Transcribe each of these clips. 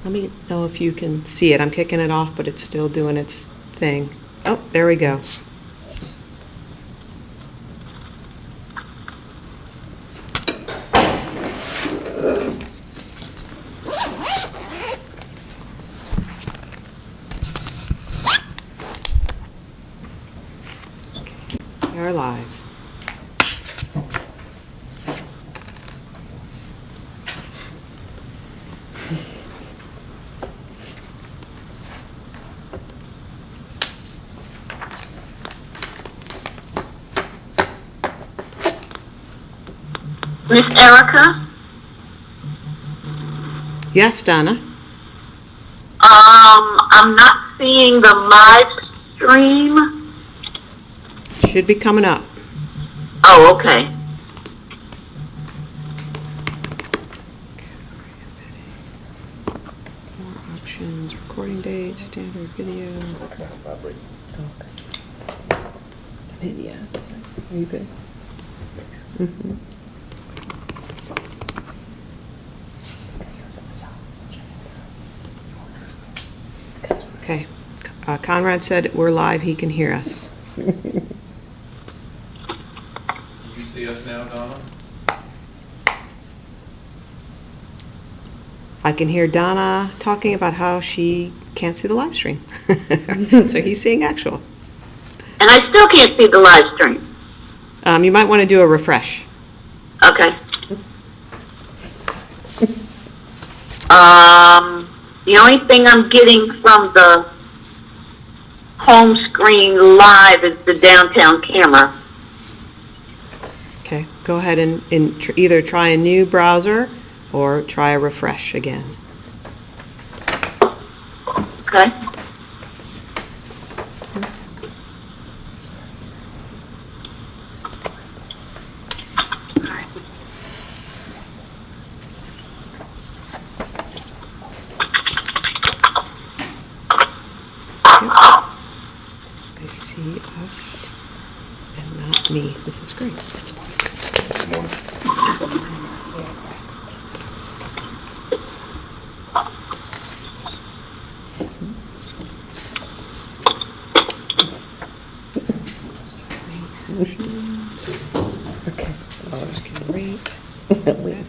Let me know if you can see it. I'm kicking it off, but it's still doing its thing. Oh, there we go. We are live. Miss Erica? Yes, Donna. I'm not seeing the live stream. Should be coming up. Oh, okay. More options, recording date, standard video. Yeah. Are you good? Thanks. Mm-hmm. Okay. Conrad said we're live. He can hear us. Can you see us now, Donna? I can hear Donna talking about how she can't see the live stream. So he's seeing actual. And I still can't see the live stream. You might want to do a refresh. Okay. The only thing I'm getting from the home screen live is the downtown camera. Okay, go ahead and either try a new browser or try a refresh again. Okay. I see us and not me. This is great. Okay. Just can rate. Wait.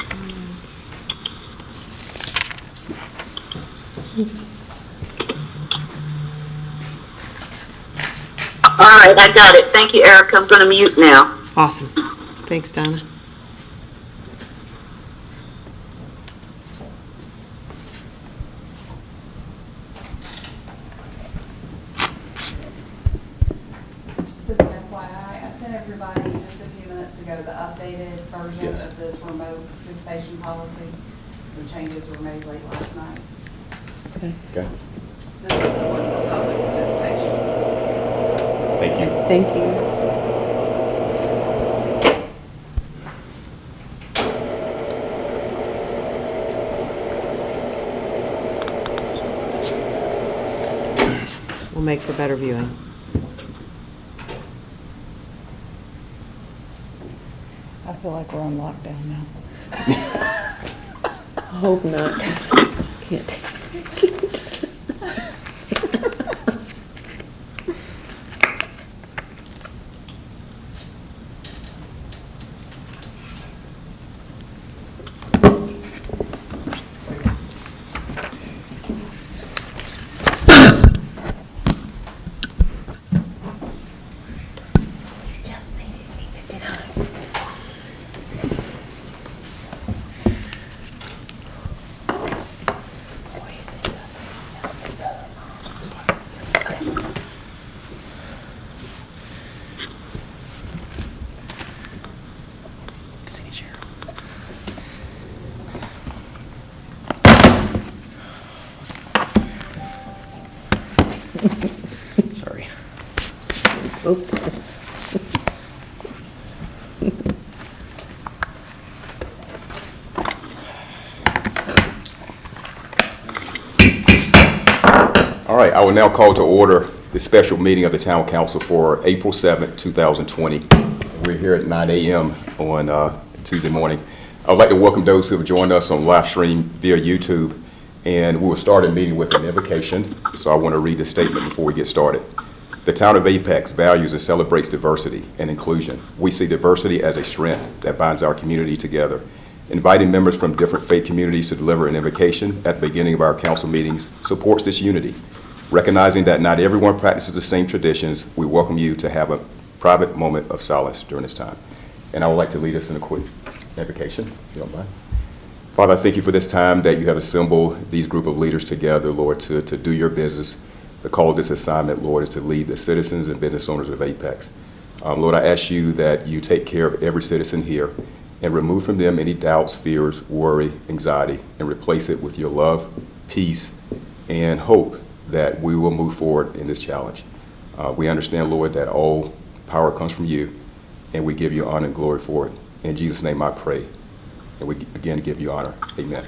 Comments. All right, I got it. Thank you, Erica. I'm going to mute now. Awesome. Thanks, Donna. Just as an FYI, I sent everybody just a few minutes ago the updated version of this remote participation policy. Some changes were made late last night. Okay. Okay. This is the one for public participation. Thank you. Thank you. Will make for better viewing. I feel like we're on lockdown now. I hope not, 'cause I can't take it. Just made it 8:59. Sorry. Oops. All right, I will now call to order the special meeting of the Town Council for April 7th, 2020. We're here at 9 a.m. on Tuesday morning. I'd like to welcome those who have joined us on live stream via YouTube. And we will start a meeting with an invocation. So I want to read the statement before we get started. The town of Apex values and celebrates diversity and inclusion. We see diversity as a strength that binds our community together. Inviting members from different faith communities to deliver an invocation at the beginning of our council meetings supports this unity. Recognizing that not everyone practices the same traditions, we welcome you to have a private moment of silence during this time. And I would like to lead us in a quick invocation, if you don't mind. Father, I thank you for this time that you have assembled these group of leaders together, Lord, to do your business. The call of this assignment, Lord, is to lead the citizens and business owners of Apex. Lord, I ask you that you take care of every citizen here and remove from them any doubts, fears, worry, anxiety, and replace it with your love, peace, and hope that we will move forward in this challenge. We understand, Lord, that all power comes from you, and we give you honor and glory for it. In Jesus' name I pray, and we again give you honor. Amen.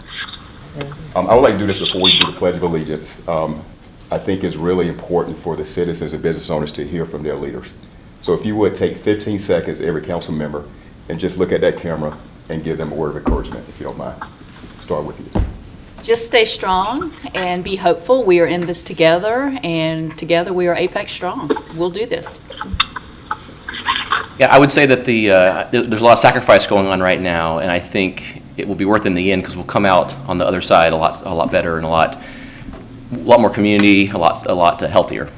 I would like to do this before we do the Pledge of Allegiance. I think it's really important for the citizens and business owners to hear from their leaders. So if you would take 15 seconds, every council member, and just look at that camera and give them a word of encouragement, if you don't mind. Start with you. Just stay strong and be hopeful. We are in this together, and together we are Apex Strong. We'll do this. Yeah, I would say that there's a lot of sacrifice going on right now, and I think it will be worth it in the end because we'll come out on the other side a lot better and a lot more community, a lot healthier.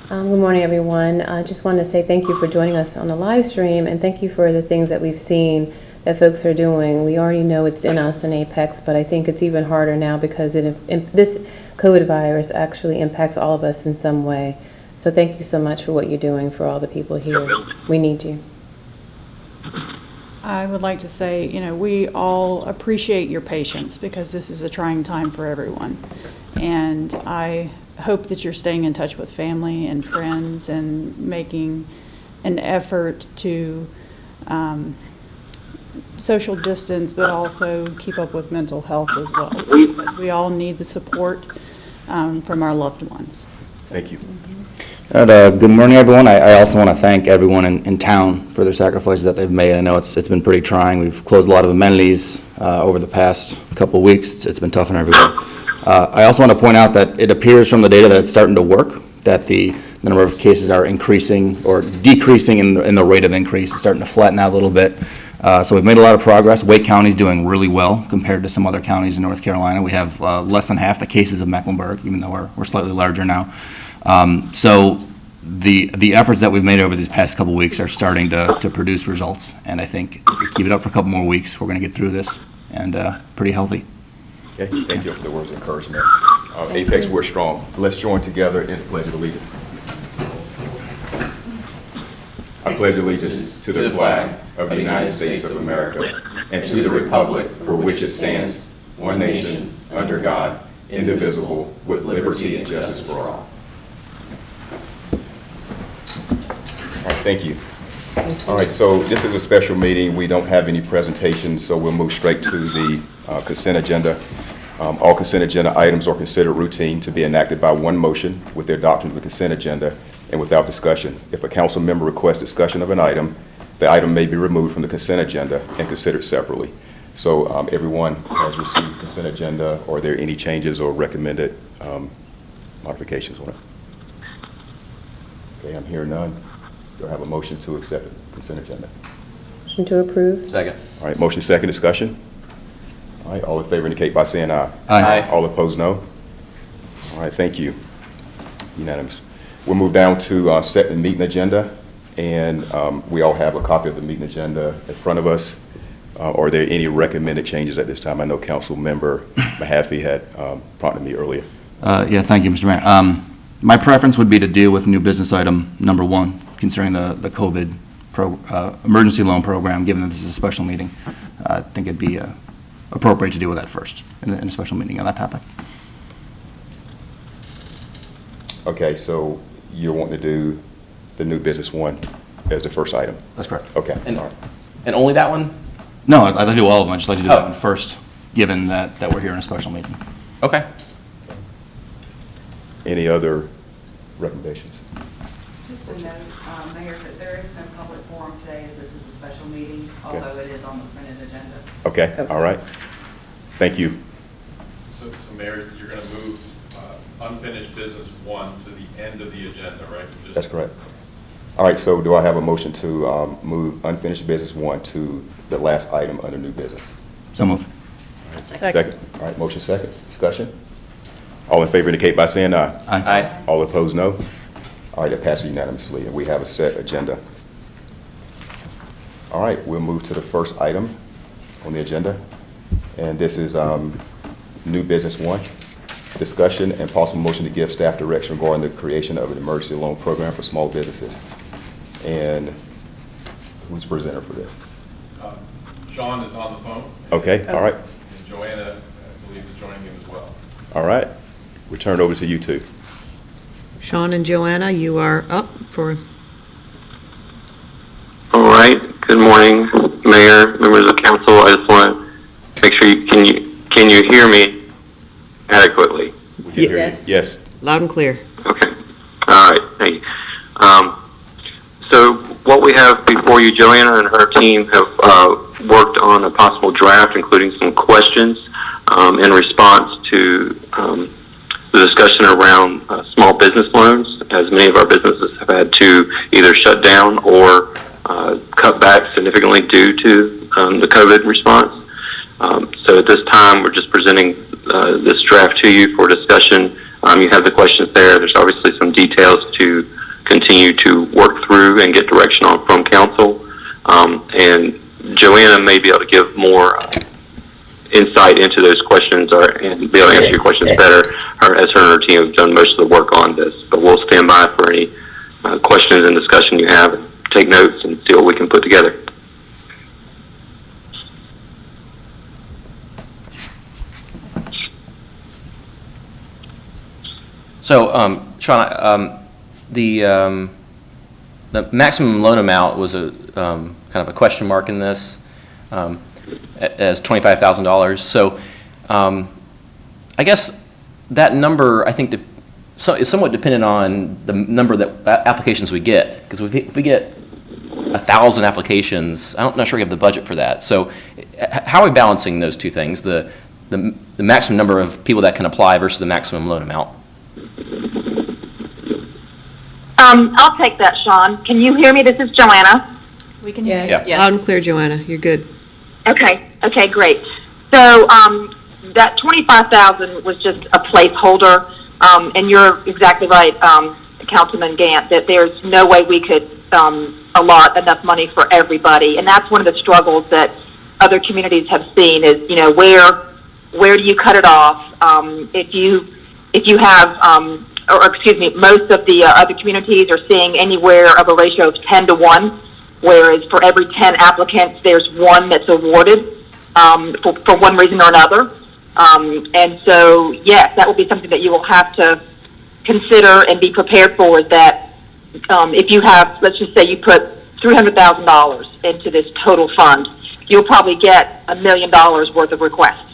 Good morning, everyone. I just wanted to say thank you for joining us on the live stream, and thank you for the things that we've seen that folks are doing. We already know it's in us in Apex, but I think it's even harder now because this COVID virus actually impacts all of us in some way. So thank you so much for what you're doing for all the people here. We need you. I would like to say, we all appreciate your patience because this is a trying time for everyone. And I hope that you're staying in touch with family and friends and making an effort to social distance, but also keep up with mental health as well, because we all need the support from our loved ones. Thank you. Good morning, everyone. I also want to thank everyone in town for their sacrifices that they've made. I know it's been pretty trying. We've closed a lot of amenities over the past couple of weeks. It's been tough on everyone. I also want to point out that it appears from the data that it's starting to work, that the number of cases are increasing or decreasing in the rate of increase. It's starting to flatten out a little bit. So we've made a lot of progress. Wake County is doing really well compared to some other counties in North Carolina. We have less than half the cases of Mecklenburg, even though we're slightly larger now. So the efforts that we've made over these past couple weeks are starting to produce results. And I think if we keep it up for a couple more weeks, we're going to get through this and pretty healthy. Okay, thank you for the words of encouragement. Apex, we're strong. Let's join together in the Pledge of Allegiance. I pledge allegiance to the flag of the United States of America and to the republic for which it stands, one nation, under God, indivisible, with liberty and justice for all. All right, thank you. All right, so this is a special meeting. We don't have any presentations, so we'll move straight to the consent agenda. All consent agenda items are considered routine to be enacted by one motion with the adoption of the consent agenda and without discussion. If a council member requests discussion of an item, the item may be removed from the consent agenda and considered separately. So everyone has received the consent agenda. Are there any changes or recommended modifications on it? Okay, I'm hearing none. Do I have a motion to accept the consent agenda? Motion to approve. Second. All right, motion second, discussion. All right, all in favor indicate by saying aye. Aye. All opposed, no. All right, thank you. Unanimous. We'll move down to set the meeting agenda, and we all have a copy of the meeting agenda in front of us. Are there any recommended changes at this time? I know Council Member Mahaffey had prompted me earlier. Yeah, thank you, Mr. Mayor. My preference would be to deal with new business item number 1, concerning the COVID emergency loan program, given that this is a special meeting. I think it'd be appropriate to deal with that first in a special meeting on that topic. Okay, so you're wanting to do the new business one as the first item? That's correct. Okay, And, all right. and only that one? No, I'd like to do all of them. I'd just like to do that Oh. one first, given that we're here in a special meeting. Okay. Any other recommendations? Just a note, Mayor, that there is no public forum today as this is a special meeting, although it is on the printed agenda. Okay, all right. Thank you. So Mayor, you're going to move unfinished business 1 to the end of the agenda, right? That's correct. All right, so do I have a motion to move unfinished business 1 to the last item under new business? So moved. Second. All right, motion second. Discussion? All in favor indicate by saying aye. Aye. All opposed, no. All right, that passes unanimously, and we have a set agenda. All right, we'll move to the first item on the agenda, and this is new business 1, discussion and possible motion to give staff direction regarding the creation of an emergency loan program for small businesses. And who's the presenter for this? Sean is on the phone. Okay, all right, And Joanna, I believe, is joining him as well. all right. We turn it over to you two. Sean and Joanna, you are up for, All right. Good morning, Mayor, members of council. I just want to make sure can you hear me adequately? We can hear you. Yes. Yes. loud and clear. Okay. All right. Thank you. So what we have before you, Joanna and her team have worked on a possible draft, including some questions in response to the discussion around small business loans, as many of our businesses have had to either shut down or cut back significantly due to the COVID response. So at this time, we're just presenting this draft to you for discussion. You have the questions there. There's obviously some details to continue to work through and get direction on from council. And Joanna may be able to give more insight into those questions and be able to answer your questions better, as her and her team have done most of the work on this. But we'll stand by for any questions and discussion you have, take notes, and see what we can put together. So, Sean, the maximum loan amount was a kind of a question mark in this, as $25,000. So, I guess that number, I think, is somewhat dependent on the number of applications we get. Because if we get 1,000 applications, I'm not sure we have the budget for that. So, how are we balancing those two things? The maximum number of people that can apply versus the maximum loan amount? I'll take that, Sean. Can you hear me? This is Joanna. We can hear you. Yes. Yeah. Loud and clear, Joanna, you're good. Okay, great. So that 25,000 was just a placeholder, and you're exactly right, Councilman Gant, that there's no way we could allot enough money for everybody, and that's one of the struggles that other communities have seen is, where do you cut it off? If you have most of the other communities are seeing anywhere of a ratio of 10 to 1, whereas for every 10 applicants, there's one that's awarded for one reason or another. And so, yes, that will be something that you will have to consider and be prepared for, is that if you have, let's just say you put $300,000 into this total fund, you'll probably get $1 million worth of requests.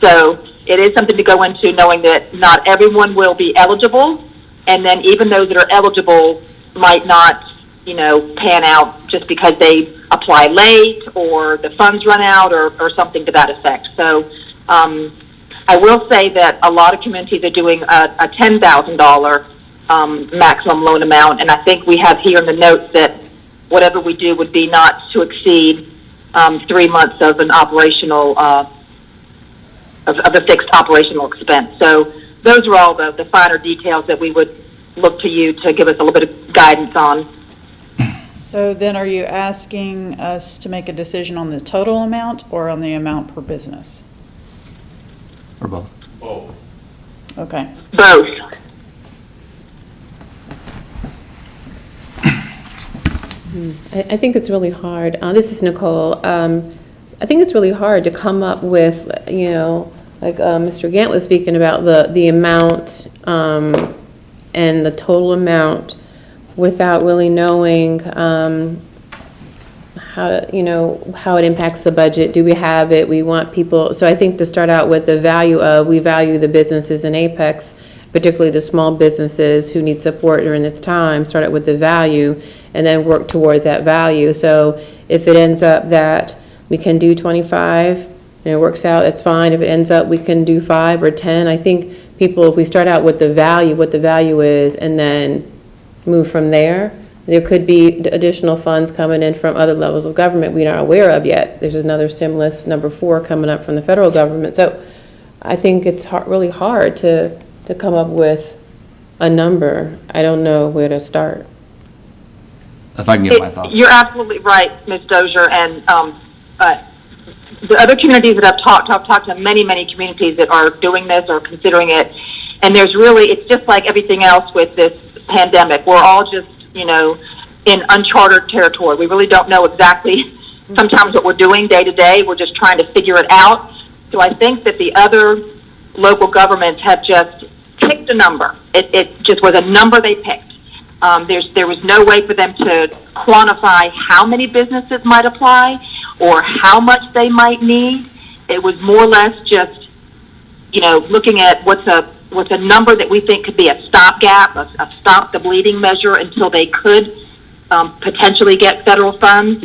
So it is something to go into knowing that not everyone will be eligible, and then even those that are eligible might not, pan out just because they apply late or the funds run out or something to that effect. So I will say that a lot of communities are doing a $10,000 maximum loan amount, and I think we have here in the notes that whatever we do would be not to exceed 3 months of an operational of a fixed operational expense. So those are all the finer details that we would look to you to give us a little bit of guidance on. So then are you asking us to make a decision on the total amount or on the amount per business? Or both? Both. Okay. Both. I think it's really hard. This is Nicole. I think it's really hard to come up with, like Mr. Gant was speaking about the amount and the total amount without really knowing how it impacts the budget. Do we have it? We want people. So I think to start out with the value of, we value the businesses in Apex particularly the small businesses who need support during this time, start out with the value and then work towards that value. So if it ends up that we can do 25 and it works out, it's fine. If it ends up we can do 5 or 10, I think people, if we start out with the value, what the value is, and then move from there, there could be additional funds coming in from other levels of government we're not aware of yet. There's another stimulus, number 4, coming up from the federal government. So I think it's really hard to come up with a number. I don't know where to start. If I can give my thoughts. You're absolutely right, Ms. Dozier, and the other communities that I've talked to many communities that are doing this or considering it, and there's really, it's just like everything else with this pandemic. We're all just, in uncharted territory. We really don't know exactly sometimes what we're doing day to day. We're just trying to figure it out. So I think that the other local governments have just picked a number. It just was a number they picked. There was no way for them to quantify how many businesses might apply or how much they might need. It was more or less just, looking at what's a number that we think could be a stopgap, a stop the bleeding measure until they could potentially get federal funds.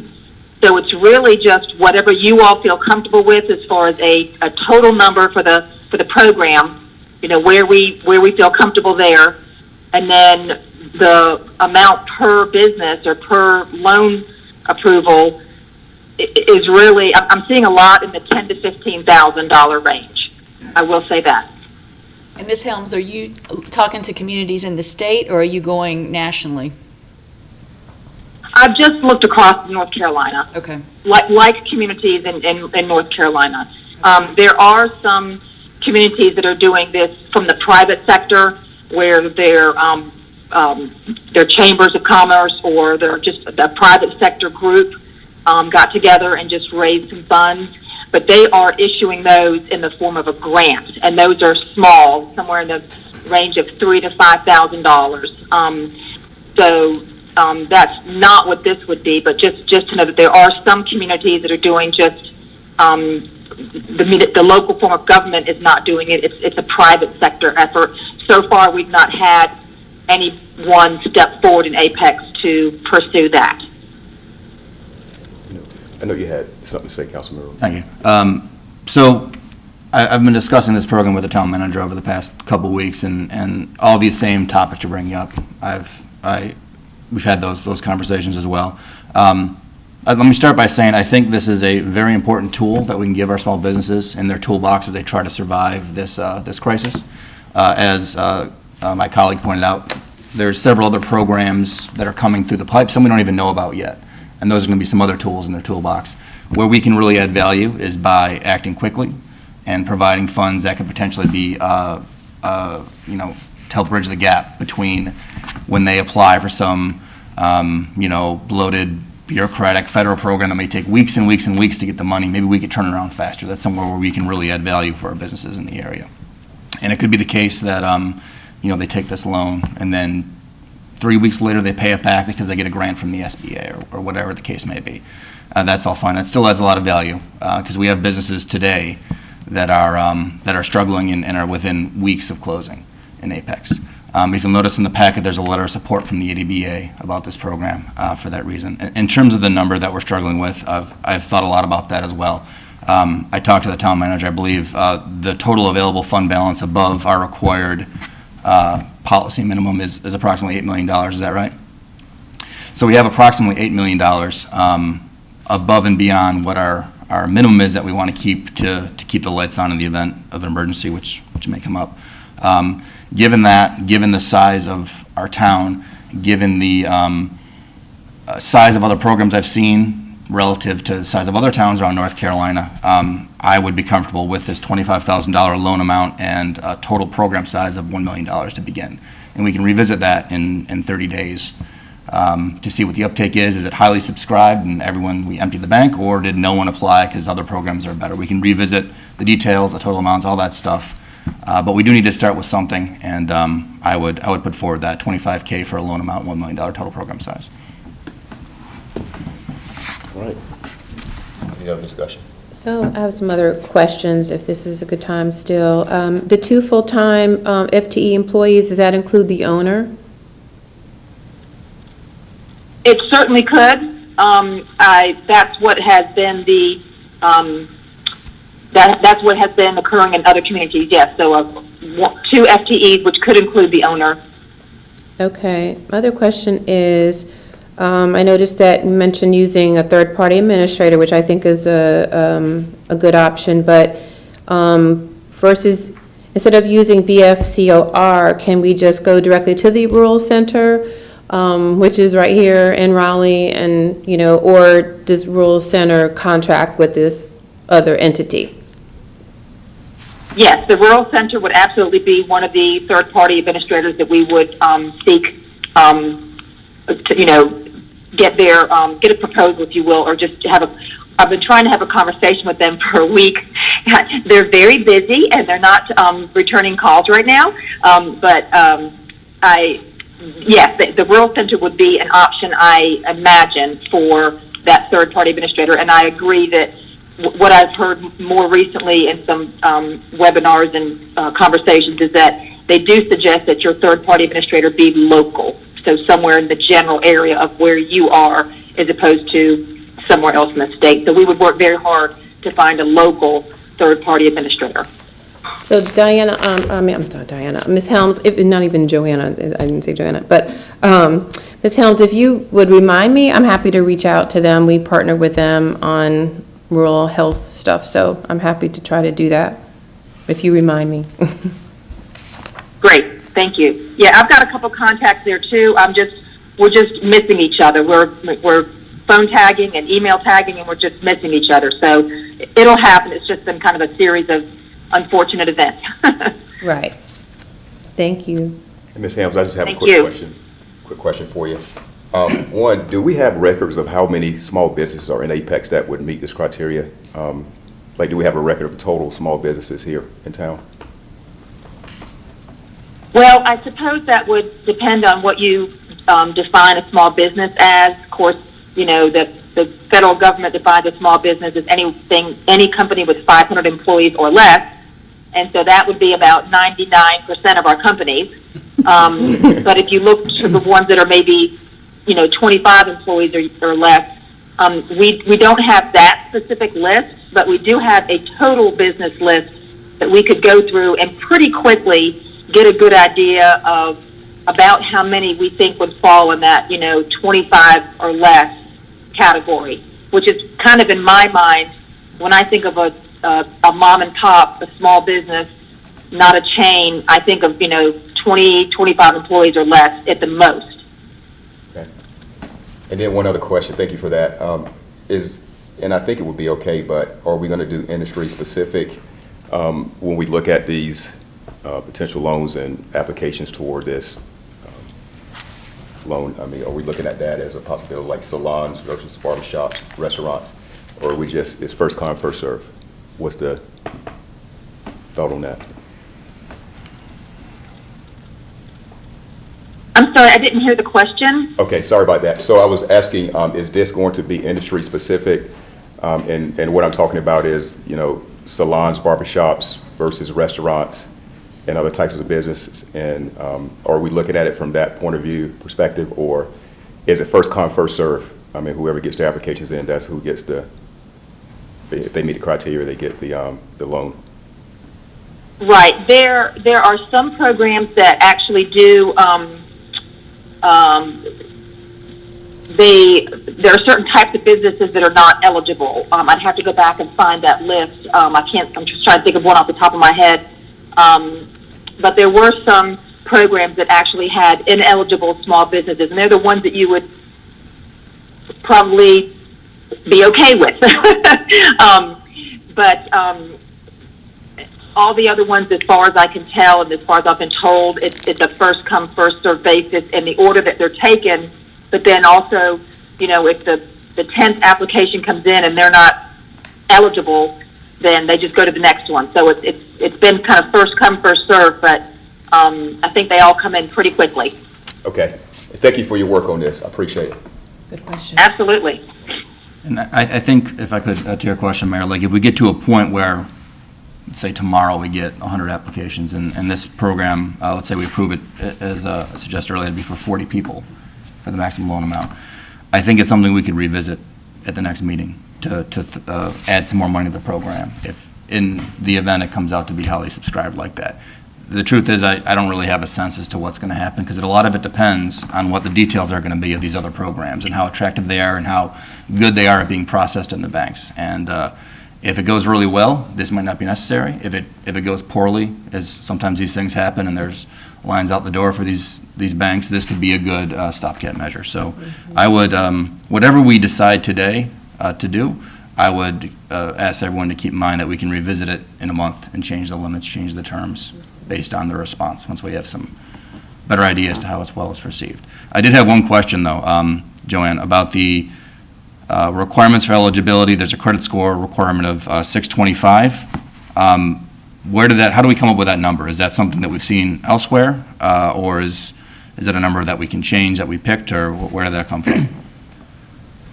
So it's really just whatever you all feel comfortable with as far as a total number for the program, where we feel comfortable there, and then the amount per business or per loan approval is really, I'm seeing a lot in the $10,000 to $15,000 range. I will say that. And Ms. Helms, are you talking to communities in the state, or are you going nationally? I've just looked across North Carolina. Okay. Like communities in North Carolina. There are some communities that are doing this from the private sector, where they're chambers of commerce or they're just a private sector group got together and just raised some funds. But they are issuing those in the form of a grant, and those are small, somewhere in the range of $3,000 to $5,000. That's not what this would be, but just to know that there are some communities that are doing just the local form of government is not doing it. It's a private sector effort. So far, we've not had anyone step forward in Apex to pursue that. I know you had something to say, Councilmember. Thank you. So I've been discussing this program with the town manager over the past couple weeks, and all these same topics you're bringing up, we've had those conversations as well. Let me start by saying I think this is a very important tool that we can give our small businesses in their toolbox as they try to survive this crisis. As my colleague pointed out, there's several other programs that are coming through the pipe, some we don't even know about yet. And those are going to be some other tools in their toolbox. Where we can really add value is by acting quickly and providing funds that could potentially be, to help bridge the gap between when they apply for some, bloated, bureaucratic federal program that may take weeks and weeks and weeks to get the money. Maybe we could turn it around faster. That's somewhere where we can really add value for our businesses in the area. And it could be the case that, they take this loan and then 3 weeks later they pay it back because they get a grant from the SBA or whatever the case may be. That's all fine. That still adds a lot of value because we have businesses today that are struggling and are within weeks of closing in Apex. If you'll notice in the packet, there's a letter of support from the ADBA about this program for that reason. In terms of the number that we're struggling with, I've thought a lot about that as well. I talked to the town manager. I believe the total available fund balance above our required policy minimum is approximately $8 million. Is that right? So we have approximately $8 million above and beyond what our minimum is that we want to keep to keep the lights on in the event of an emergency, which may come up. Given the size of our town, given the size of other programs I've seen relative to the size of other towns around North Carolina, I would be comfortable with this $25,000 loan amount and a total program size of $1 million to begin. And we can revisit that in 30 days to see what the uptake is. Is it highly subscribed and we empty the bank, or did no one apply because other programs are better? We can revisit the details, the total amounts, all that stuff. But we do need to start with something, and I would put forward that $25K for a loan amount, $1 million total program size. All right. Any other discussion? So I have some other questions, if this is a good time still. The 2 full-time FTE employees, does that include the owner? It certainly could. That's what has been the that's what has been occurring in other communities. Yes, so 2 FTEs, which could include the owner. Okay. My other question is, I noticed that you mentioned using a third-party administrator, which I think is a good option, but versus, instead of using BFCOR, can we just go directly to the rural center, which is right here in Raleigh, and, you know, or does rural center contract with this other entity? Yes, the rural center would absolutely be one of the third-party administrators that we would seek to, you know, get a proposal, if you will, or just I've been trying to have a conversation with them for a week. They're very busy and they're not returning calls right now. Yes, the rural center would be an option, I imagine, for that third-party administrator. And I agree that what I've heard more recently in some webinars and conversations is that they do suggest that your third-party administrator be local, so somewhere in the general area of where you are, as opposed to somewhere else in the state. So we would work very hard to find a local third-party administrator. So Diana, I'm sorry, Diana, Ms. Helms, not even Joanna, I didn't say Joanna, but Ms. Helms, if you would remind me, I'm happy to reach out to them. We partner with them on rural health stuff, so I'm happy to try to do that, if you remind me. Great, thank you. Yeah, I've got a couple contacts there too. We're just missing each other. We're phone tagging and email tagging, and we're just missing each other. So it'll happen. It's just been kind of a series of unfortunate events. Right. Thank you. And Ms. Helms, I just have a Thank quick you. question for you. One, do we have records of how many small businesses are in Apex that would meet this criteria? Like, do we have a record of total small businesses here in town? Well, I suppose that would depend on what you define a small business as. Of course, you know, the federal government defines a small business as any company with 500 employees or less, and so that would be about 99% of our companies. But if you look to the ones that are maybe, you know, 25 employees or less, we don't have that specific list, but we do have a total business list that we could go through and pretty quickly get a good idea of about how many we think would fall in that, you know, 25 or less category, which is kind of in my mind, when I think of a mom and pop, a small business, not a chain, I think of, you know, 20, 25 employees or less at the most. Okay. And then one other question, thank you for that, and I think it would be okay, but are we going to do industry specific when we look at these potential loans and applications toward this loan? I mean, are we looking at that as a possibility, like salons versus barbershops, restaurants, or are we just, it's first come, first serve? What's the thought on that? I'm sorry, I didn't hear the question. Okay, sorry about that. So I was asking, is this going to be industry specific? And what I'm talking about is, you know, salons, barbershops versus restaurants and other types of businesses. And are we looking at it from that point of view perspective, or is it first come, first serve? I mean, whoever gets their applications in, that's who gets if they meet the criteria, they get the loan. Right. There are some programs that actually do. There are certain types of businesses that are not eligible. I'd have to go back and find that list. I'm just trying to think of one off the top of my head. But there were some programs that actually had ineligible small businesses, and they're the ones that you would probably be okay with. But all the other ones, as far as I can tell, and as far as I've been told, it's a first come, first served basis in the order that they're taken. But then also, you know, if the 10th application comes in and they're not eligible, then they just go to the next one. So it's been kind of first come, first served, but I think they all come in pretty quickly. Okay. Thank you for your work on this. I appreciate it. Good question. Absolutely. And I think, if I could, to your question, Mayor, like if we get to a point where, let's say tomorrow we get 100 applications and this program, let's say we approve it, as I suggested earlier, it'd be for 40 people for the maximum loan amount. I think it's something we could revisit at the next meeting to add some more money to the program if in the event it comes out to be highly subscribed like that. The truth is, I don't really have a sense as to what's going to happen because a lot of it depends on what the details are going to be of these other programs and how attractive they are and how good they are at being processed in the banks. And if it goes really well, this might not be necessary. If it goes poorly, as sometimes these things happen and there's lines out the door for these banks, this could be a good stopgap measure. So I would, whatever we decide today to do, I would ask everyone to keep in mind that we can revisit it in a month and change the limits, change the terms based on the response once we have some better idea as to how it's received. I did have one question though, Joanne, about the requirements for eligibility. There's a credit score requirement of 625. How do we come up with that number? Is that something that we've seen elsewhere, or is it a number that we can change that we picked, or where did that come from?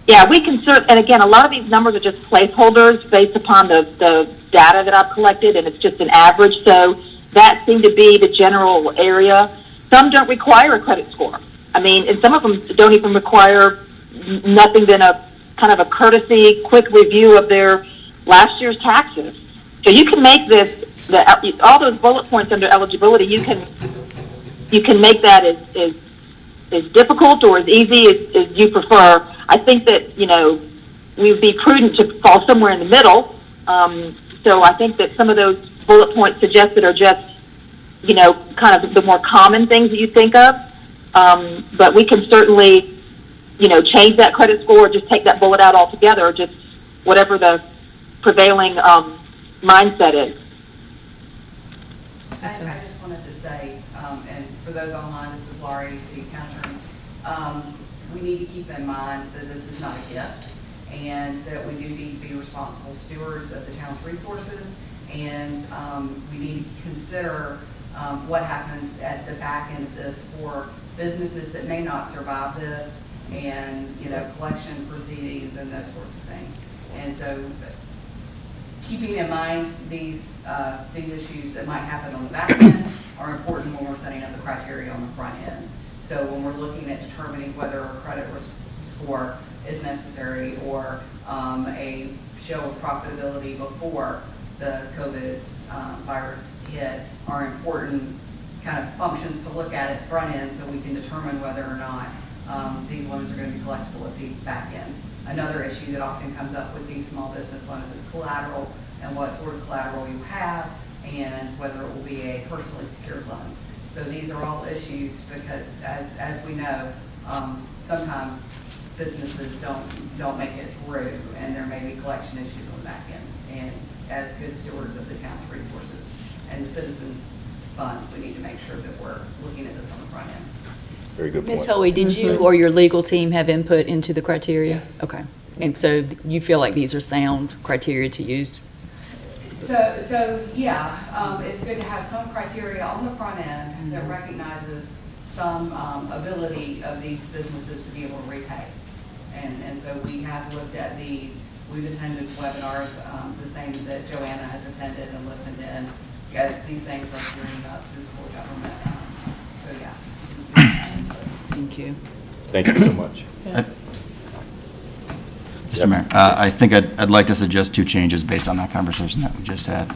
Yeah, we can and again, a lot of these numbers are just placeholders based upon the data that I've collected, and it's just an average. So that seemed to be the general area. Some don't require a credit score. I mean, and some of them don't even require nothing than a kind of a courtesy, quick review of their last year's taxes. So you can make this, all those bullet points under eligibility, you can make that as difficult or as easy as you prefer. I think that, we would be prudent to fall somewhere in the middle. So I think that some of those bullet points suggested are just, kind of the more common things that you think of. But we can certainly, change that credit score or just take that bullet out altogether, or just whatever the prevailing mindset is. I just wanted to say, and for those online, this is Laurie, the town attorney. We need to keep in mind that this is not a gift, and that we do need to be responsible stewards of the town's resources, and we need to consider what happens at the back end of this for businesses that may not survive this, and collection proceedings and those sorts of things. And so keeping in mind these issues that might happen on the back end are important when we're setting up the criteria on the front end. So when we're looking at determining whether a credit score is necessary or a show of profitability before the COVID virus hit, are important kind of functions to look at front end so we can determine whether or not these loans are going to be collectible at the back end. Another issue that often comes up with these small business loans is collateral, and what sort of collateral you have, and whether it will be a personally secured loan. So these are all issues because, as we know, sometimes businesses don't make it through, and there may be collection issues on the back end. And as good stewards of the town's resources and the citizens' funds, we need to make sure that we're looking at this on the front end. Very good point. Ms. Hoey, did you or your legal team have input into the criteria? Yes. Okay. And so you feel like these are sound criteria to use? So yeah, it's good to have some criteria on the front end that recognizes some ability of these businesses to be able to repay. And so we have looked at these. We've attended webinars, the same that Joanna has attended and listened in, as these things are gearing up through school government. So yeah. Thank you. Thank you so much. Mr. Mayor, I think I'd like to suggest two changes based on that conversation that we just had.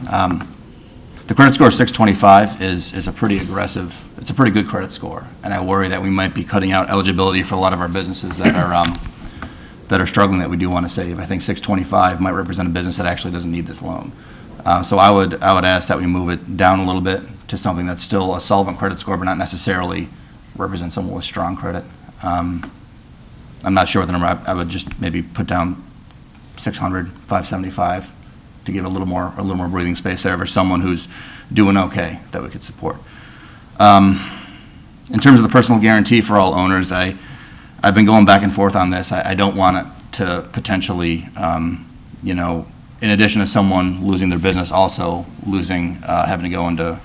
The credit score of 625 is a pretty aggressive, it's a pretty good credit score, and I worry that we might be cutting out eligibility for a lot of our businesses that are struggling that we do want to save. I think 625 might represent a business that actually doesn't need this loan. So I would ask that we move it down a little bit to something that's still a solvent credit score, but not necessarily represent someone with strong credit. I'm not sure what the number. I would just maybe put down 600, 575 to give a little more breathing space there for someone who's doing okay that we could support. In terms of the personal guarantee for all owners, I've been going back and forth on this. I don't want it to potentially, in addition to someone losing their business, also losing, having to go into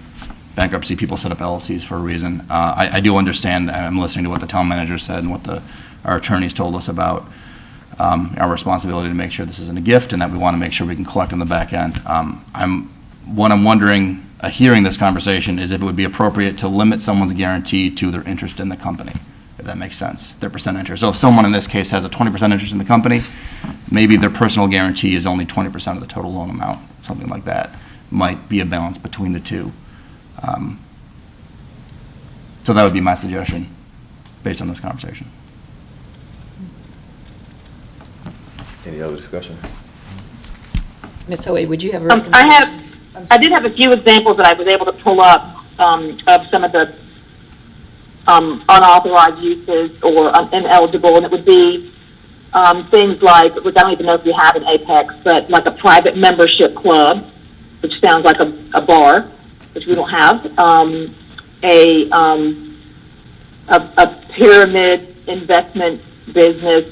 bankruptcy. People set up LLCs for a reason. I do understand. I'm listening to what the town manager said and what our attorneys told us about our responsibility to make sure this isn't a gift and that we want to make sure we can collect on the back end. What I'm wondering, hearing this conversation, is if it would be appropriate to limit someone's guarantee to their interest in the company, if that makes sense, their percent interest. So if someone in this case has a 20% interest in the company, maybe their personal guarantee is only 20% of the total loan amount, something like that. Might be a balance between the two. So that would be my suggestion, based on this conversation. Any other discussion? Ms. Hoey, would you have a recommendation? I did have a few examples that I was able to pull up of some of the unauthorized uses or ineligible, and it would be things like, which I don't even know if you have in Apex, but like a private membership club, which sounds like a bar, which we don't have, a pyramid investment business,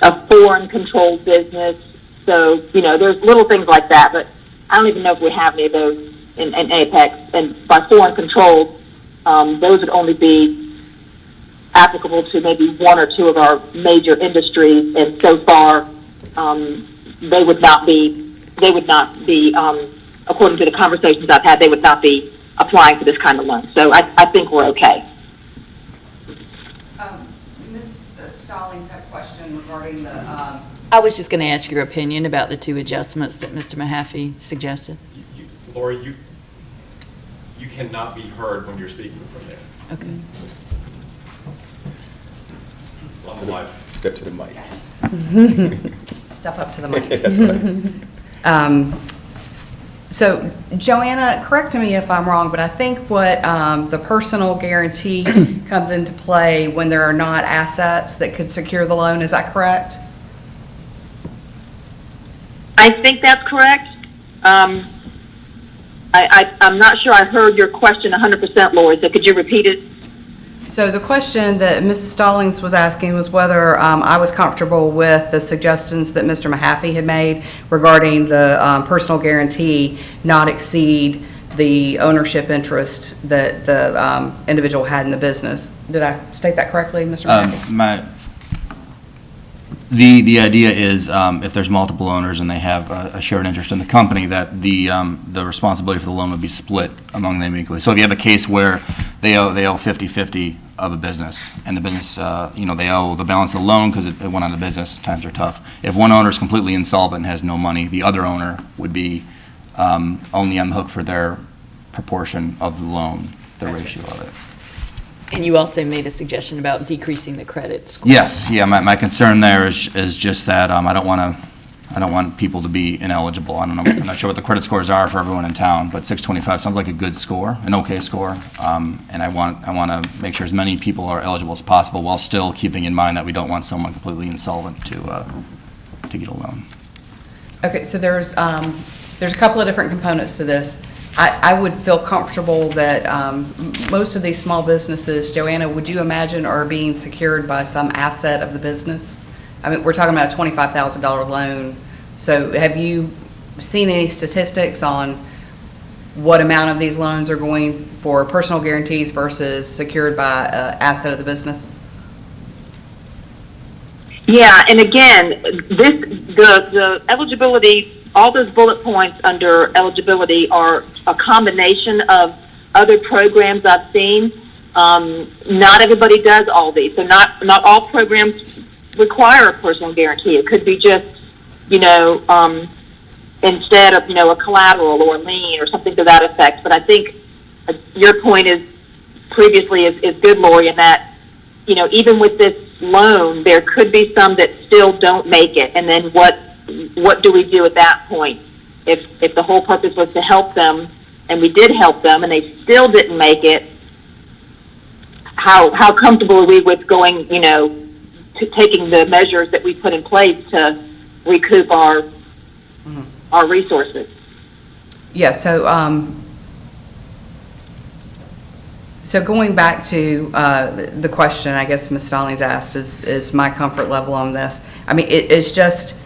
a foreign controlled business. So, there's little things like that, but I don't even know if we have any of those in Apex. And by foreign controlled, those would only be applicable to maybe one or two of our major industries, and so far, they would not be, according to the conversations I've had, they would not be applying for this kind of loan. So I think we're okay. Ms. Stallings had a question regarding the, I was just going to ask your opinion about the two adjustments that Mr. Mahaffey suggested. Lori, you cannot be heard when you're speaking from there. Okay. On the live. Step to the mic. Step up to the mic. That's right. So, Joanna, correct me if I'm wrong, but I think what the personal guarantee comes into play when there are not assets that could secure the loan. Is that correct? I think that's correct. I'm not sure I heard your question 100%, Lori, so could you repeat it? So the question that Ms. Stallings was asking was whether I was comfortable with the suggestions that Mr. Mahaffey had made regarding the personal guarantee not exceed the ownership interest that the individual had in the business. Did I state that correctly, Mr. Mahaffey? The idea is if there's multiple owners and they have a shared interest in the company, that the responsibility for the loan would be split among them equally. So if you have a case where they owe 50-50 of a business, and the business, they owe the balance of the loan because it went out of business, times are tough. If one owner is completely insolvent and has no money, the other owner would be only on the hook for their proportion of the loan, the ratio of it. And you also made a suggestion about decreasing the credit score. Yes, yeah, my concern there is just that I don't want people to be ineligible. I'm not sure what the credit scores are for everyone in town, but 625 sounds like a good score, an okay score. And I want to make sure as many people are eligible as possible while still keeping in mind that we don't want someone completely insolvent to get a loan. Okay, so there's a couple of different components to this. I would feel comfortable that most of these small businesses, Joanna, would you imagine are being secured by some asset of the business? I mean, we're talking about a $25,000 loan. So have you seen any statistics on what amount of these loans are going for personal guarantees versus secured by an asset of the business? Yeah, and again, the eligibility, all those bullet points under eligibility are a combination of other programs I've seen. Not everybody does all these, so not all programs require a personal guarantee. It could be just, instead of, a collateral or a lien or something to that effect. But I think your point is good, Lori, in that, even with this loan, there could be some that still don't make it. And then what do we do at that point? If the whole purpose was to help them, and we did help them, and they still didn't make it, how comfortable are we with going, to taking the measures that we put in place to recoup our resources? Yeah, so going back to the question I guess Ms. Stallings asked is my comfort level on this. I mean, it's just,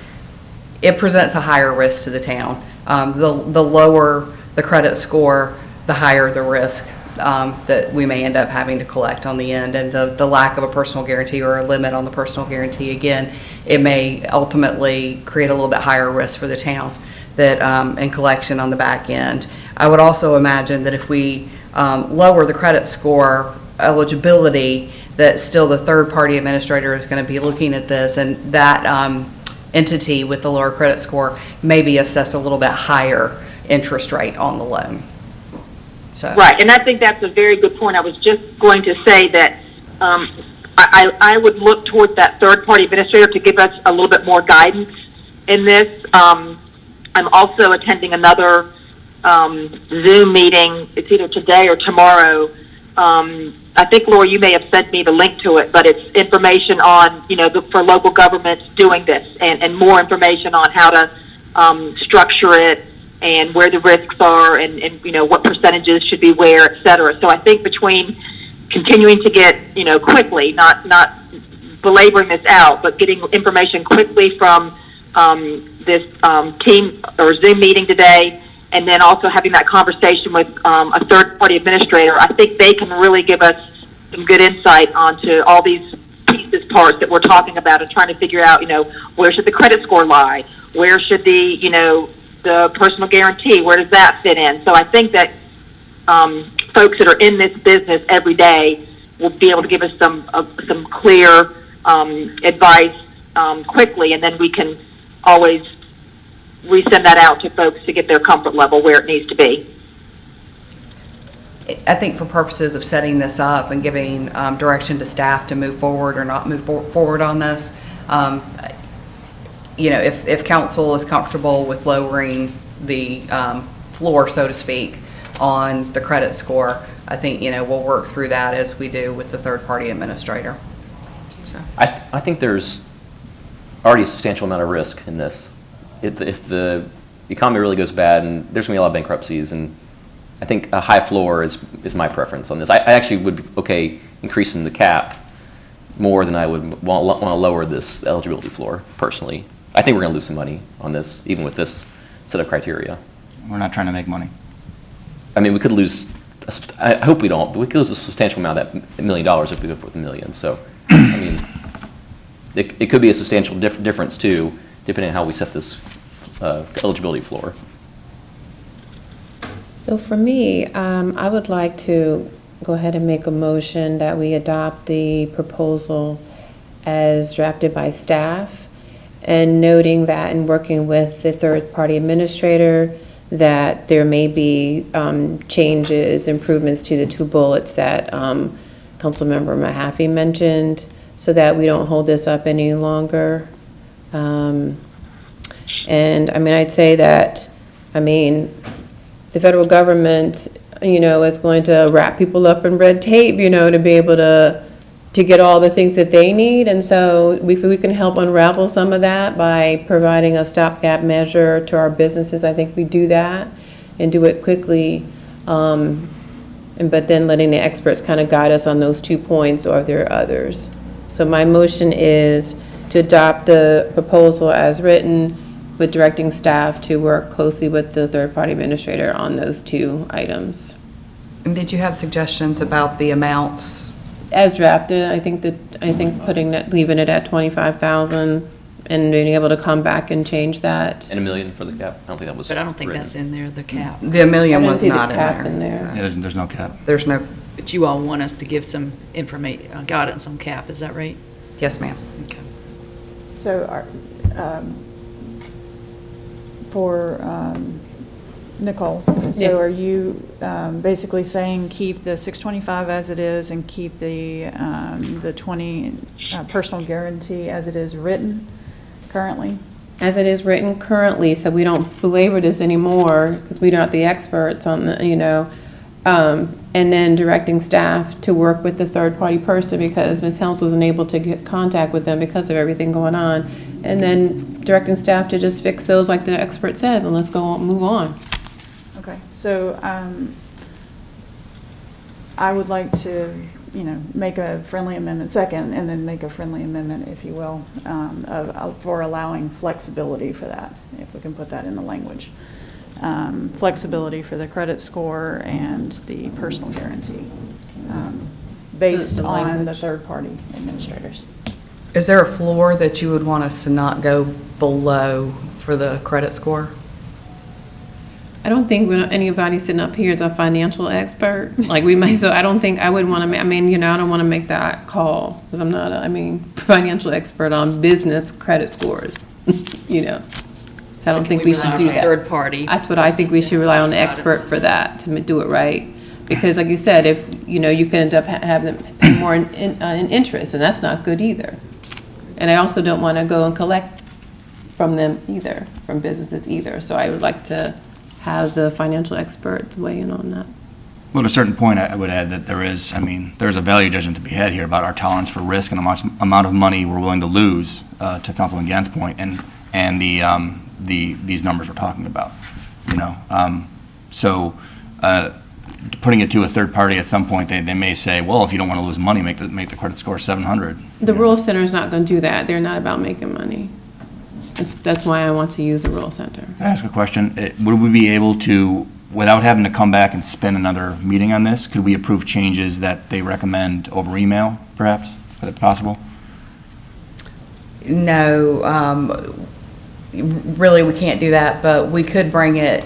it presents a higher risk to the town. The lower the credit score, the higher the risk that we may end up having to collect on the end. And the lack of a personal guarantee or a limit on the personal guarantee, again, it may ultimately create a little bit higher risk for the town that in collection on the back end. I would also imagine that if we lower the credit score eligibility, that still the third-party administrator is going to be looking at this, and that entity with the lower credit score may be assessed a little bit higher interest rate on the loan. So. Right, and I think that's a very good point. I was just going to say that I would look towards that third-party administrator to give us a little bit more guidance in this. I'm also attending another Zoom meeting. It's either today or tomorrow. I think, Laura, you may have sent me the link to it, but it's information on, for local governments doing this, and more information on how to structure it and where the risks are, and what percentages should be where, et cetera. So I think between continuing to get, quickly, not belaboring this out, but getting information quickly from this team or Zoom meeting today, and then also having that conversation with a third-party administrator, I think they can really give us some good insight onto all these pieces, parts that we're talking about, and trying to figure out, where should the credit score lie? Where should the personal guarantee, where does that fit in? So I think that folks that are in this business every day will be able to give us some clear advice quickly, and then we can always resend that out to folks to get their comfort level where it needs to be. I think for purposes of setting this up and giving direction to staff to move forward or not move forward on this, if council is comfortable with lowering the floor, so to speak, on the credit score, I think, we'll work through that as we do with the third-party administrator. So. I think there's already a substantial amount of risk in this. If the economy really goes bad, and there's going to be a lot of bankruptcies, and I think a high floor is my preference on this. I actually would be okay increasing the cap more than I would want to lower this eligibility floor, personally. I think we're going to lose some money on this, even with this set of criteria. We're not trying to make money. I mean, we could lose, I hope we don't, but we could lose a substantial amount of that $1 million if we go for the $1 million. So, I mean, it could be a substantial difference, too, depending on how we set this eligibility floor. So for me, I would like to go ahead and make a motion that we adopt the proposal as drafted by staff, and noting that in working with the third-party administrator that there may be changes, improvements to the 2 bullets that Councilmember Mahaffey mentioned, so that we don't hold this up any longer. And I mean, I'd say that, the federal government, is going to wrap people up in red tape, to be able to get all the things that they need. And so if we can help unravel some of that by providing a stopgap measure to our businesses, I think we do that and do it quickly. But then letting the experts kind of guide us on those 2 points, or if there are others. So my motion is to adopt the proposal as written, with directing staff to work closely with the third-party administrator on those 2 items. And did you have suggestions about the amounts? As drafted, I think leaving it at 25,000 and being able to come back and change that. And $1 million for the cap. I don't think that was. But I don't think written. that's in there, the cap. The $1 million was not the cap in there. So. Yeah, there's no cap. There's no. But you all want us to give some information, guidance on cap, is that right? Yes, ma'am. Okay. So for Nicole, Yeah. so are you basically saying keep the 625 as it is and keep the 20 personal guarantee as it is written currently? As it is written currently, so we don't belabor this anymore, because we're not the experts on the, and then directing staff to work with the third-party person, because Ms. Helms wasn't able to get contact with them because of everything going on. And then directing staff to just fix those like the expert says, and let's move on. Okay, so I would like to, make a friendly amendment second, and then make a friendly amendment, if you will, for allowing flexibility for that, if we can put that in the language. flexibility for the credit score and the personal guarantee, based The on the language. third-party administrators. Is there a floor that you would want us to not go below for the credit score? I don't think anybody sitting up here is a financial expert. Like we may, so I don't think, I wouldn't want to, I mean, you know, I don't want to make that call because I'm not, financial expert on business credit scores, you know. So I don't think we should do that. Third party. That's what I think we should rely on the expert for that, to do it right. Because like you said, if, you know, you can end up having them pay more in interest, and that's not good either. And I also don't want to go and collect from them either, from businesses either. So I would like to have the financial experts weigh in on that. Well, at a certain point, I would add that there's a value judgment to be had here about our tolerance for risk and the amount of money we're willing to lose, to Councilman Gant's point, and these numbers we're talking about, you know. So putting it to a third party at some point, they may say, well, if you don't want to lose money, make the credit score 700. The Rural Center is not going to do that. They're not about making money. That's why I want to use the Rural Center. Can I ask a question? Would we be able to, without having to come back and spend another meeting on this, could we approve changes that they recommend over email, perhaps? Is that possible? No, really, we can't do that, but we could bring it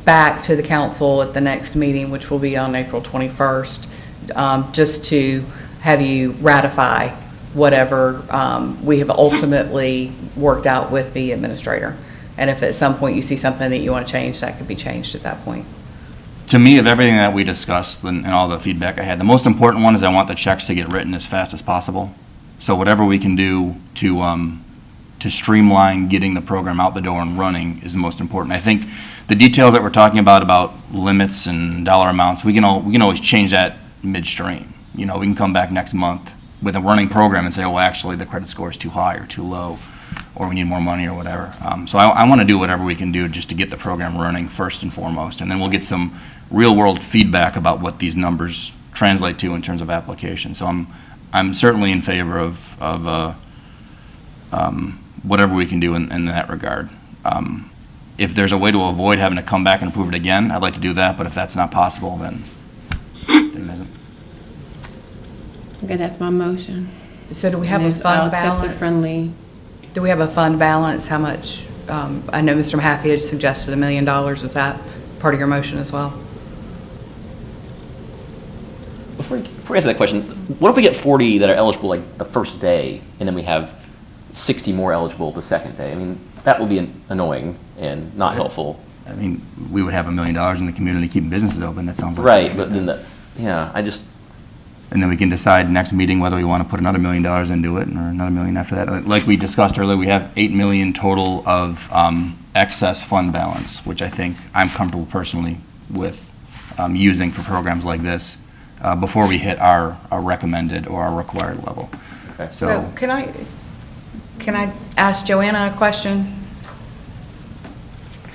back to the council at the next meeting, which will be on April 21st, just to have you ratify whatever we have ultimately worked out with the administrator. And if at some point you see something that you want to change, that could be changed at that point. To me, of everything that we discussed and all the feedback I had, the most important one is I want the checks to get written as fast as possible. So whatever we can do to streamline getting the program out the door and running is the most important. I think the details that we're talking about limits and dollar amounts, we can always change that midstream. You know, we can come back next month with a running program and say, oh, actually, the credit score is too high or too low, or we need more money or whatever. So I want to do whatever we can do just to get the program running first and foremost, and then we'll get some real-world feedback about what these numbers translate to in terms of application. So I'm certainly in favor of whatever we can do in that regard. If there's a way to avoid having to come back and approve it again, I'd like to do that, but if that's not possible, then it isn't. Okay, that's my motion. So do we have a And fund I'll accept the balance? friendly. Do we have a fund balance? How much? I know Mr. Mahaffey had suggested $1 million. Was that part of your motion as well? Before we answer that question, what if we get 40 that are eligible like the first day, and then we have 60 more eligible the second day? I mean, that would be annoying and not helpful. I mean, we would have $1 million in the community keeping businesses open. That sounds like right. But then and then we can decide next meeting whether we want to put another $1 million into it or another $1 million after that. Like we discussed earlier, we have $8 million total of excess fund balance, which I think I'm comfortable personally with using for programs like this before we hit our recommended or our required level. Okay. So can I ask Joanna a question?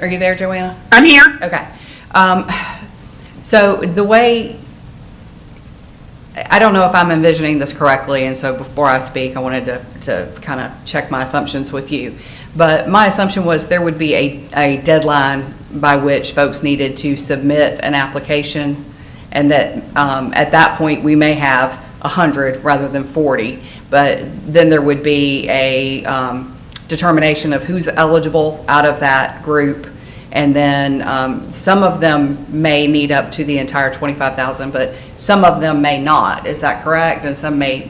Are you there, Joanna? I'm here. Okay. So the way, I don't know if I'm envisioning this correctly, and so before I speak, I wanted to kind of check my assumptions with you. But my assumption was there would be a deadline by which folks needed to submit an application, and that at that point we may have 100 rather than 40, but then there would be a determination of who's eligible out of that group. And then some of them may need up to the entire 25,000, but some of them may not. Is that correct? And some may,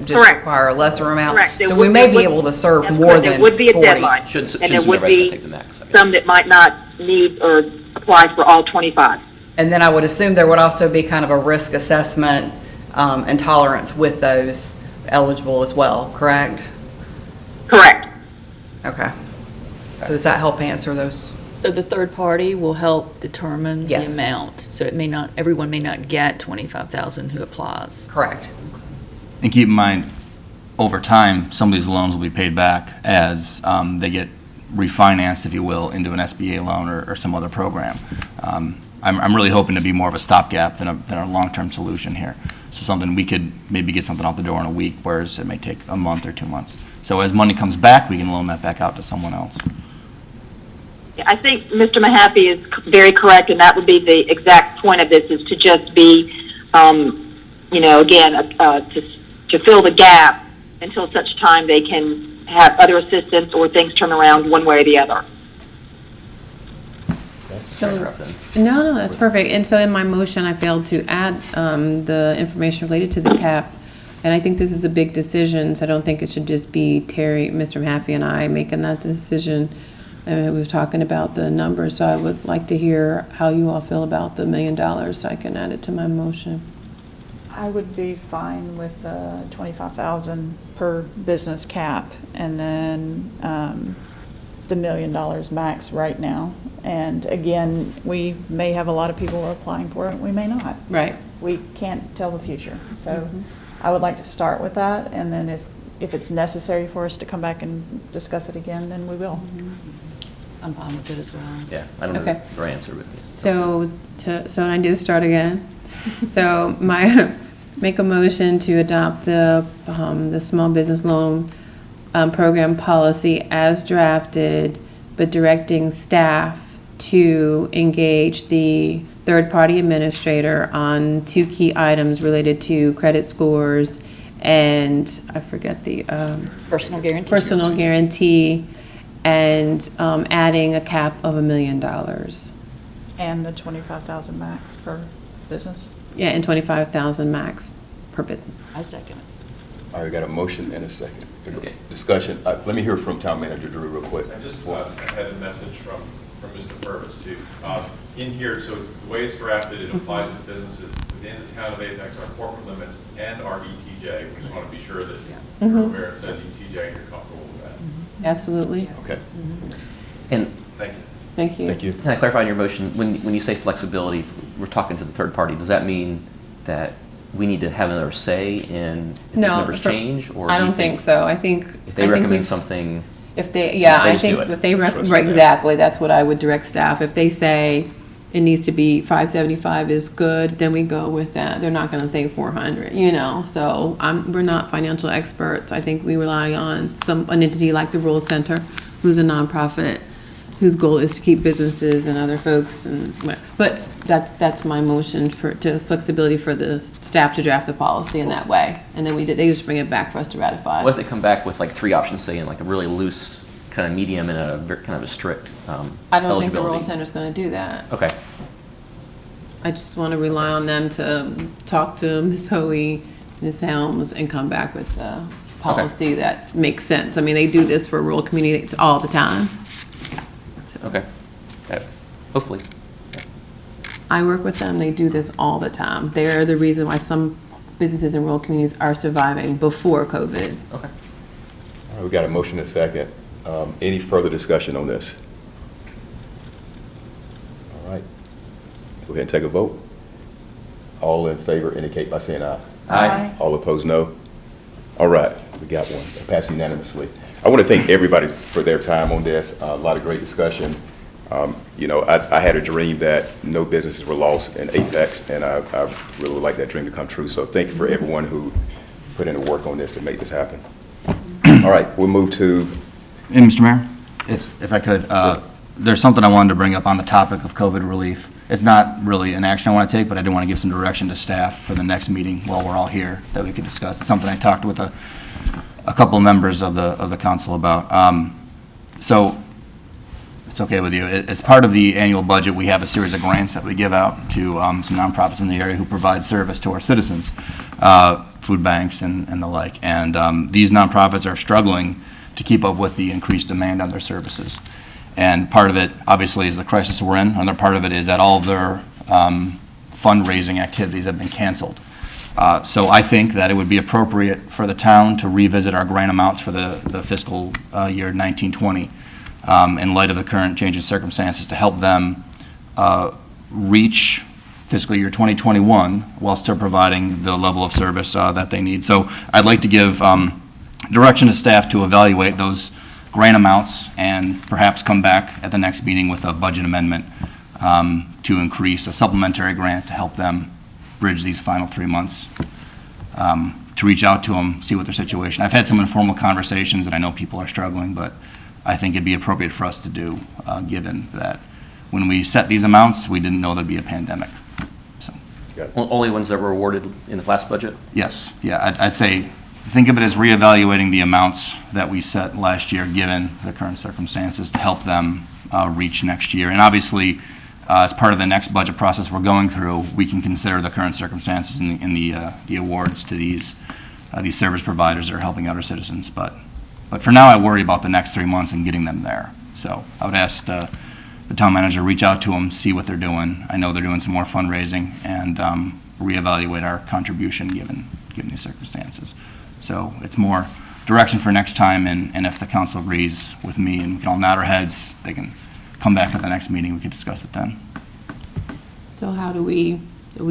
just Correct. require a lesser amount. Correct. So we may be able to serve more than 40. There would be a deadline, and there would be take the max, I mean. some that might not need or apply for all 25. And then I would assume there would also be kind of a risk assessment and tolerance with those eligible as well, correct? Correct. Okay. So does that help answer those? So the third party will help determine the Yes. amount. So everyone may not get 25,000 who applies. Correct. And keep in mind, over time, some of these loans will be paid back as they get refinanced, if you will, into an SBA loan or some other program. I'm really hoping to be more of a stopgap than a long-term solution here. So something we could maybe get something out the door in a week, whereas it may take a month or 2 months. So as money comes back, we can loan that back out to someone else. I think Mr. Mahaffey is very correct, and that would be the exact point of this, is to just be, again, to fill the gap until such time they can have other assistance or things turn around one way or the other. So, no, that's perfect. And so in my motion, I failed to add the information related to the cap. And I think this is a big decision, so I don't think it should just be Terry, Mr. Mahaffey, and I making that decision. I mean, we were talking about the numbers, so I would like to hear how you all feel about the $1 million, so I can add it to my motion. I would be fine with the 25,000 per business cap, and then the $1 million max right now. And again, we may have a lot of people applying for it, we may not. Right. We can't tell the future. So I would like to start with that, and then if it's necessary for us to come back and discuss it again, then we will. I'm fine with it as well. Yeah, I don't know Okay. the answer, but. So I need to start again. So make a motion to adopt the small business loan program policy as drafted, but directing staff to engage the third-party administrator on 2 key items related to credit scores and I forget the Personal guarantee. personal guarantee, and adding a cap of $1 million. And the 25,000 max per business. Yeah, and 25,000 max per business. I second it. All right, we got a motion and a second. Okay. Discussion. Let me hear from Town Manager Drew real quick. I just had a message from Mr. Purvis too. In here, so it's the way it's drafted, it applies to businesses within the town of Apex, our corporate limits, and our ETJ. We just want to be sure that you're aware it says ETJ and you're comfortable with that. Absolutely. Okay. And Thank you. Thank you. Thank you. can I clarify on your motion, when you say flexibility, we're talking to the third party, does that mean that we need to have another say in if these numbers change? Or I do you don't think so. I think If they recommend something, if they, they I just think do it. if they Trust right, staff. exactly, that's what I would direct staff. If they say it needs to be 575 is good, then we go with that. They're not going to say 400, So we're not financial experts. I think we rely on an entity like the Rural Center, who's a nonprofit, whose goal is to keep businesses and other folks but that's my motion to flexibility for the staff to draft the policy in that way, and then they just bring it back for us to ratify. what if they come back with like 3 options, say in like a really loose, kind of medium, and a kind of a strict I don't think the Rural eligibility? Center's going to do that. Okay, I just want to rely on them to talk to Ms. Hoey, Ms. Helms, and come back with a policy that makes sense. I mean, they do this for rural communities all the time. okay. Hopefully. I work with them, they do this all the time. They're the reason why some businesses in rural communities are surviving before COVID. Okay. All right, we got a motion and a second. Any further discussion on this? All right. Go ahead and take a vote. All in favor indicate by saying aye. Aye. All opposed, no. All right, we got one. It passed unanimously. I want to thank everybody for their time on this. A lot of great discussion. I had a dream that no businesses were lost in Apex, and I really would like that dream to come true. So thank you for everyone who put in the work on this to make this happen. All right, we'll move to. And Mr. Mayor, if I could, there's something I wanted to bring up on the topic of COVID relief. It's not really an action I want to take, but I do want to give some direction to staff for the next meeting while we're all here that we could discuss. It's something I talked with a couple members of the council about. So, it's okay with you. As part of the annual budget, we have a series of grants that we give out to some nonprofits in the area who provide service to our citizens, food banks and the like. And these nonprofits are struggling to keep up with the increased demand on their services. And part of it, obviously, is the crisis we're in. Another part of it is that all of their fundraising activities have been canceled. So I think that it would be appropriate for the town to revisit our grant amounts for the fiscal year 1920 in light of the current change in circumstances to help them reach fiscal year 2021 while still providing the level of service that they need. So I'd like to give direction to staff to evaluate those grant amounts and perhaps come back at the next meeting with a budget amendment to increase a supplementary grant to help them bridge these final 3 months, to reach out to them, see what their situation. I've had some informal conversations, and I know people are struggling, but I think it'd be appropriate for us to do, given that when we set these amounts, we didn't know there'd be a pandemic. So, Only ones that were awarded in the last budget? yes, yeah, I'd say, think of it as reevaluating the amounts that we set last year, given the current circumstances, to help them reach next year. And obviously, as part of the next budget process we're going through, we can consider the current circumstances in the awards to these service providers that are helping out our citizens. But for now, I worry about the next 3 months and getting them there. So I would ask the town manager, reach out to them, see what they're doing. I know they're doing some more fundraising, and reevaluate our contribution given these circumstances. So it's more direction for next time, and if the council agrees with me and we can all nod our heads, they can come back at the next meeting, we can discuss it then. So how do we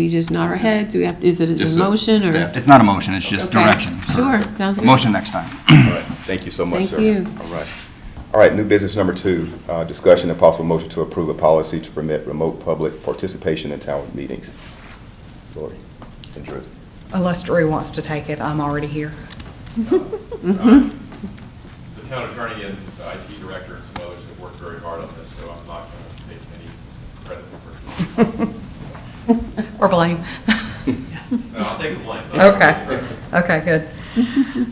just nod our heads? Do we have, is it a Just a motion or? step. It's not a motion, it's just Okay. direction. Sure, sounds good. Motion next time. All right, thank you so much, Thank sir. you. All right. All right, new business number 2, discussion and possible motion to approve a policy to permit remote public participation in town meetings. Lori and Drew. Unless Drew wants to take it, I'm already here. The town attorney and the IT director and some others have worked very hard on this, so I'm not going to take any credit for it. Or blame. No, I'll take the blame. Okay. Okay, good.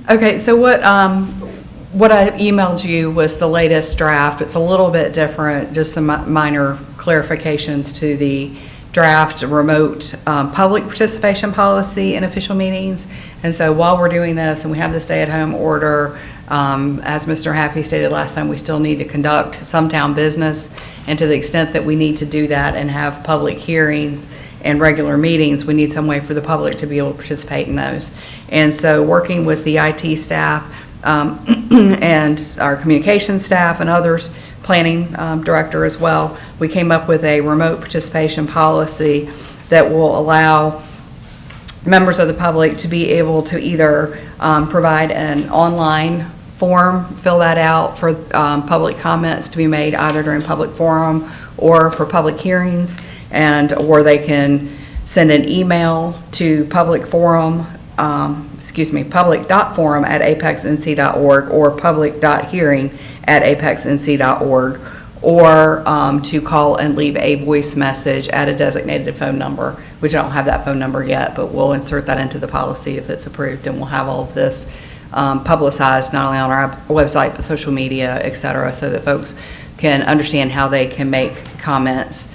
Okay, so what I emailed you was the latest draft. It's a little bit different, just some minor clarifications to the draft remote public participation policy in official meetings. And so while we're doing this and we have the stay-at-home order, as Mr. Haffey stated last time, we still need to conduct some town business. And to the extent that we need to do that and have public hearings and regular meetings, we need some way for the public to be able to participate in those. And so working with the IT staff and our communications staff and others, planning director as well, we came up with a remote participation policy that will allow members of the public to be able to either provide an online form, fill that out for public comments to be made either during public forum or for public hearings, or they can send an email to public.forum@apexnc.org or public.hearing@apexnc.org, or to call and leave a voice message at a designated phone number, which I don't have that phone number yet, but we'll insert that into the policy if it's approved, and we'll have all of this publicized not only on our website but social media, et cetera, so that folks can understand how they can make comments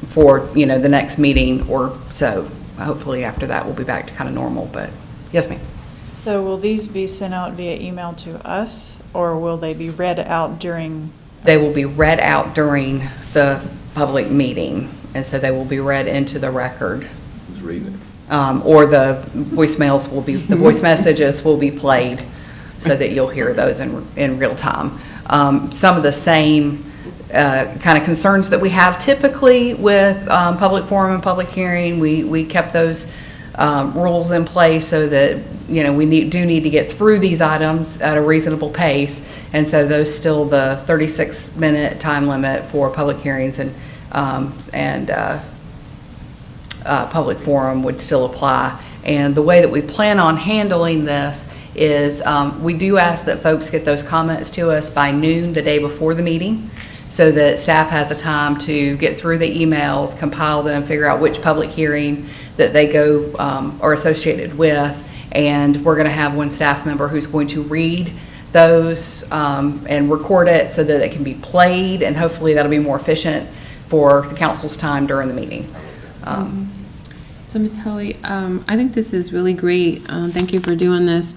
for the next meeting or so. Hopefully after that we'll be back to kind of normal, but yes, ma'am. So will these be sent out via email to us, or will they be read out during? They will be read out during the public meeting, and so they will be read into the record. Who's reading it? Or the voicemails will be, the voice messages will be played so that you'll hear those in real time. Some of the same kind of concerns that we have typically with public forum and public hearing, we kept those rules in place so that we do need to get through these items at a reasonable pace, and so those still the 36-minute time limit for public hearings and public forum would still apply. And the way that we plan on handling this is we do ask that folks get those comments to us by noon the day before the meeting, so that staff has the time to get through the emails, compile them, figure out which public hearing that they go are associated with. And we're going to have one staff member who's going to read those and record it so that it can be played, and hopefully that'll be more efficient for the council's time during the meeting. So Ms. Hoey, I think this is really great. Thank you for doing this.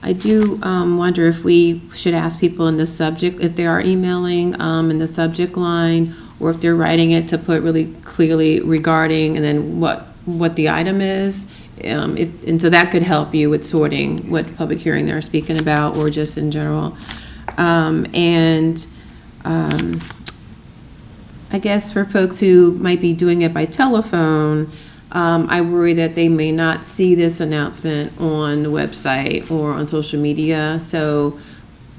I do wonder if we should ask people in the subject, if they are emailing in the subject line, or if they're writing it, to put really clearly regarding, and then what the item is. And so that could help you with sorting what public hearing they're speaking about, or just in general. I guess for folks who might be doing it by telephone, I worry that they may not see this announcement on the website or on social media. So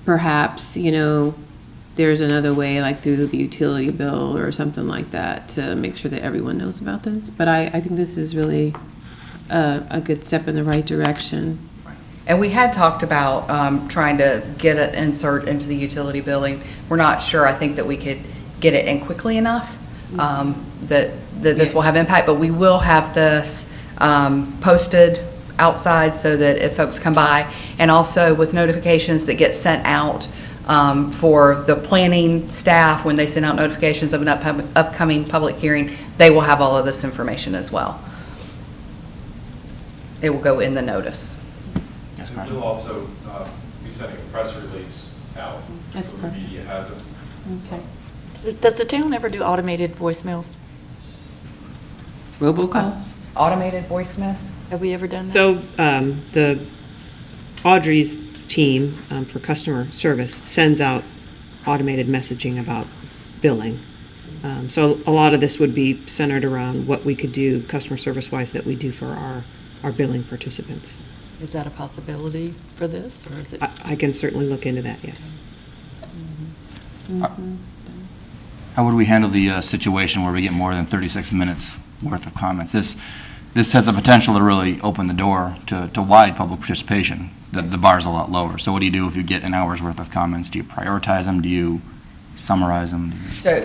perhaps, there's another way, like through the utility bill or something like that, to make sure that everyone knows about this. But I think this is really a good step in the right direction. And we had talked about trying to get an insert into the utility billing. We're not sure, I think, that we could get it in quickly enough, that this will have impact, but we will have this posted outside so that if folks come by, and also with notifications that get sent out for the planning staff, when they send out notifications of an upcoming public hearing, they will have all of this information as well. It will go in the notice. And we'll also be sending a press release out, so the media has it. Okay. Does the town ever do automated voicemails? Robocalls? Automated voicemail? Have we ever done that? So the Audrey's team for customer service sends out automated messaging about billing. So a lot of this would be centered around what we could do customer service-wise that we do for our billing participants. Is that a possibility for this, or is it? I can certainly look into that, yes. How would we handle the situation where we get more than 36 minutes worth of comments? This has the potential to really open the door to wide public participation. The bar's a lot lower. So what do you do if you get an hour's worth of comments? Do you prioritize them? Do you summarize them?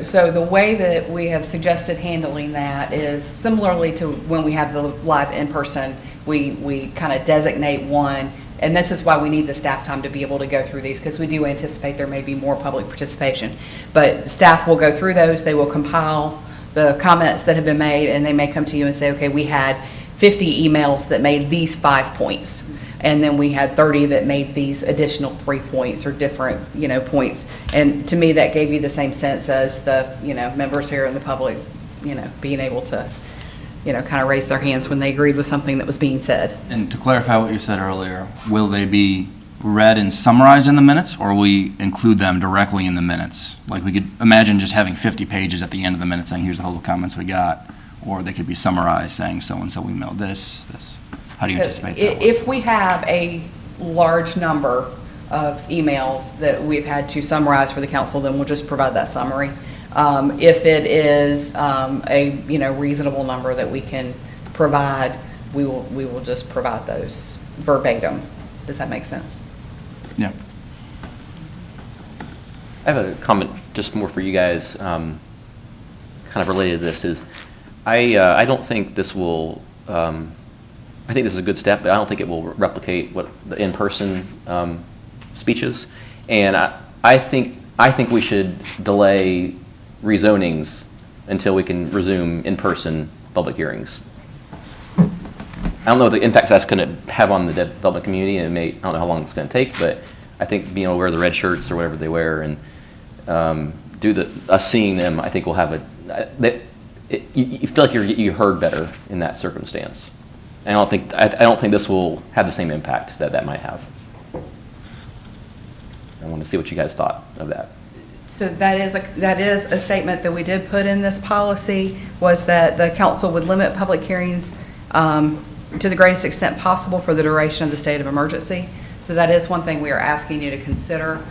So the way that we have suggested handling that is similarly to when we have the live in-person, we kind of designate one, and this is why we need the staff time to be able to go through these, because we do anticipate there may be more public participation. But staff will go through those, they will compile the comments that have been made, and they may come to you and say, okay, we had 50 emails that made these 5 points, and then we had 30 that made these additional 3 points or different, points. And to me, that gave you the same sense as the, members here in the public, being able to, kind of raise their hands when they agreed with something that was being said. And to clarify what you said earlier, will they be read and summarized in the minutes, or will we include them directly in the minutes? Like, we could imagine just having 50 pages at the end of the minute saying, here's all the comments we got, or they could be summarized saying, so-and-so emailed this. How do you anticipate that? If we have a large number of emails that we've had to summarize for the council, then we'll just provide that summary. If it is a reasonable number that we can provide, we will just provide those verbatim. Does that make sense? Yeah. I have a comment just more for you guys, kind of related to this, is I don't think this will, I think this is a good step, but I don't think it will replicate what the in-person speeches. And I think we should delay rezonings until we can resume in-person public hearings. I don't know the impacts that's going to have on the development community, and I don't know how long it's going to take, but I think being able to wear the red shirts or whatever they wear and us seeing them, I think will have you feel like you heard better in that circumstance. And I don't think this will have the same impact that might have. I want to see what you guys thought of that. So that is a statement that we did put in this policy, was that the council would limit public hearings to the greatest extent possible for the duration of the state of emergency. So that is one thing we are asking you to consider.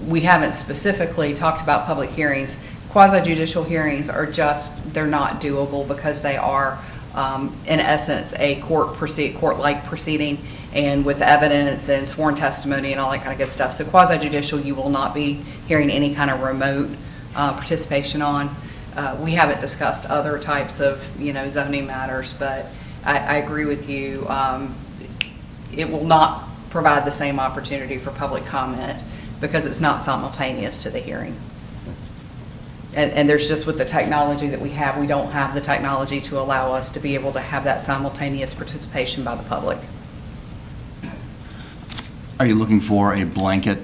We haven't specifically talked about public hearings. Quasi-judicial hearings are they're not doable because they are, in essence, a court-like proceeding, and with evidence and sworn testimony and all that kind of good stuff. So quasi-judicial, you will not be hearing any kind of remote participation on. We haven't discussed other types of, zoning matters, but I agree with you. It will not provide the same opportunity for public comment because it's not simultaneous to the hearing. And there's just, with the technology that we have, we don't have the technology to allow us to be able to have that simultaneous participation by the public. Are you looking for a blanket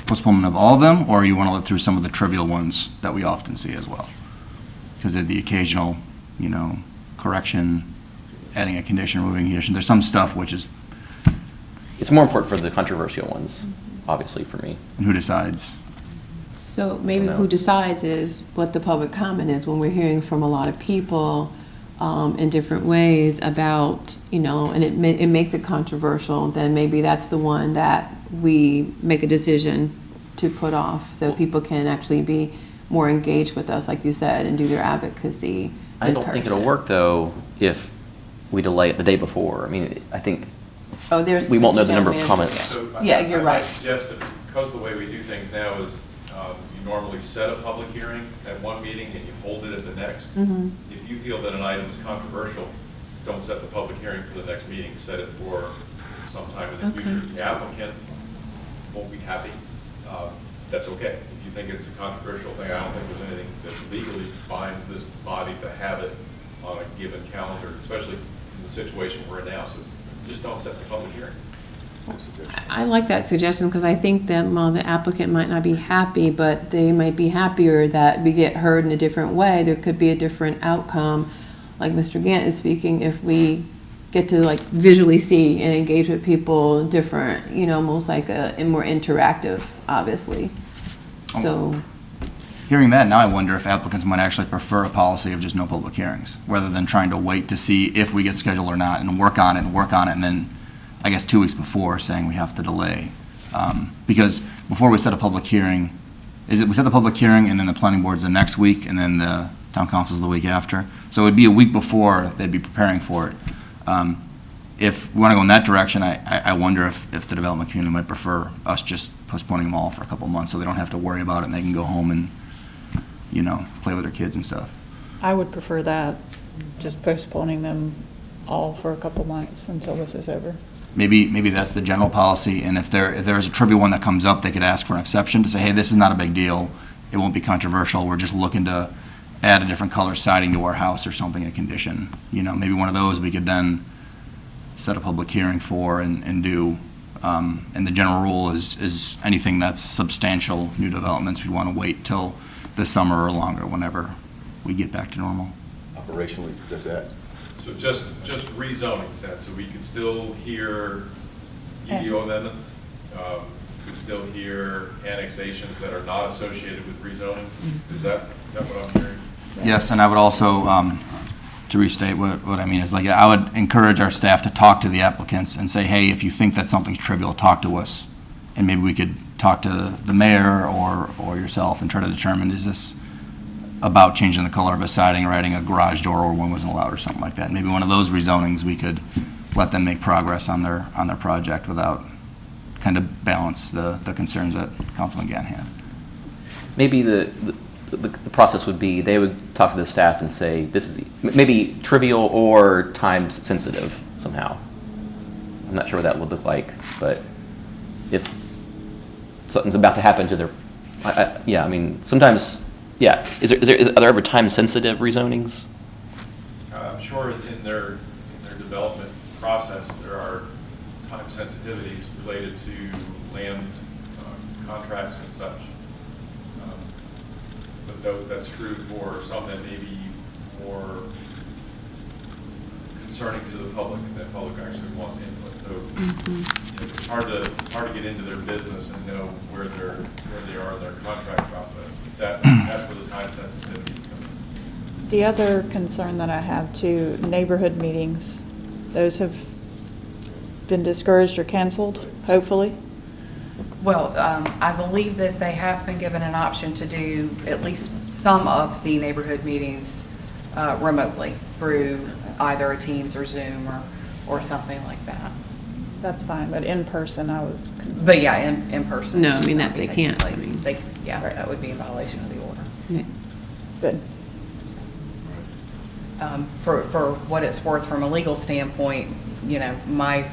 postponement of all of them, or you want to look through some of the trivial ones that we often see as well? Because of the occasional, correction, adding a condition, removing a condition. There's some stuff which is... It's more important for the controversial ones, obviously, for me. And who decides? So maybe who decides is what the public comment is when we're hearing from a lot of people in different ways about, and it makes it controversial, then maybe that's the one that we make a decision to put off so people can actually be more engaged with us, like you said, and do their advocacy. I don't think it'll work, though, if we delay it the day before. I mean, I think Oh, there's. we won't know Mr. the number of Town comments. Manager. So Yeah, you're I right. suggest that because the way we do things now is you normally set a public hearing at one meeting and you hold it at the next. Mm-hmm. If you feel that an item is controversial, don't set the public hearing for the next meeting, set it for sometime in the Okay. future. The applicant won't be happy, that's okay. If you think it's a controversial thing, I don't think there's anything that legally binds this body to have it on a given calendar, especially in the situation we're in now. So just don't set the public hearing. I like that suggestion because I think that while the applicant might not be happy, but they might be happier that we get heard in a different way. There could be a different outcome, like Mr. Gant is speaking, if we get to like visually see and engage with people different, you know, almost like a more interactive, obviously. So, Hearing that, now I wonder if applicants might actually prefer a policy of just no public hearings, rather than trying to wait to see if we get scheduled or not, and work on it, and then, I guess, 2 weeks before saying we have to delay. Because before we set a public hearing, we set the public hearing, and then the planning board's the next week, and then the town council's the week after. So it would be a week before they'd be preparing for it. If we want to go in that direction, I wonder if the development community might prefer us just postponing them all for a couple months, so they don't have to worry about it, and they can go home and, you know, play with their kids and stuff. I would prefer that, just postponing them all for a couple months until this is over. Maybe that's the general policy, and if there's a trivial one that comes up, they could ask for an exception to say, hey, this is not a big deal, it won't be controversial, we're just looking to add a different color siding to our house or something, a condition. You know, maybe one of those we could then set a public hearing for and do. And the general rule is anything that's substantial new developments, we want to wait till the summer or longer, whenever we get back to normal. Operationally, does that? So just rezoning, so we could still hear UDO amendments, we could still hear annexations that are not associated with rezoning. Is that what I'm hearing? Yes, and I would also, to restate what I mean, is like, I would encourage our staff to talk to the applicants and say, hey, if you think that something's trivial, talk to us. And maybe we could talk to the mayor or yourself and try to determine, is this about changing the color of a siding or adding a garage door or one wasn't allowed or something like that. Maybe one of those rezonings, we could let them make progress on their project without kind of balance the concerns that Councilman Gann had. Maybe the process would be, they would talk to the staff and say, this is maybe trivial or time sensitive somehow. I'm not sure what that would look like, but if something's about to happen to their, yeah, I mean, sometimes, yeah. Are there ever time sensitive rezonings? I'm sure in their development process, there are time sensitivities related to land contracts and such. But that's true for some that may be more concerning to the public, and that public actually wants input. So you know, it's hard to get into their business and know where they are in their contract process. That's where the time sensitivity comes in. The other concern that I have too, neighborhood meetings, those have been discouraged or canceled, hopefully. Well, I believe that they have been given an option to do at least some of the neighborhood meetings remotely through either a Teams or Zoom or something like that. That's fine, but in person, I was concerned. But yeah, in person. No, I mean, that would be they taking can't, I place. mean. That would be in violation of the order. Good. For what it's worth from a legal standpoint, you know, my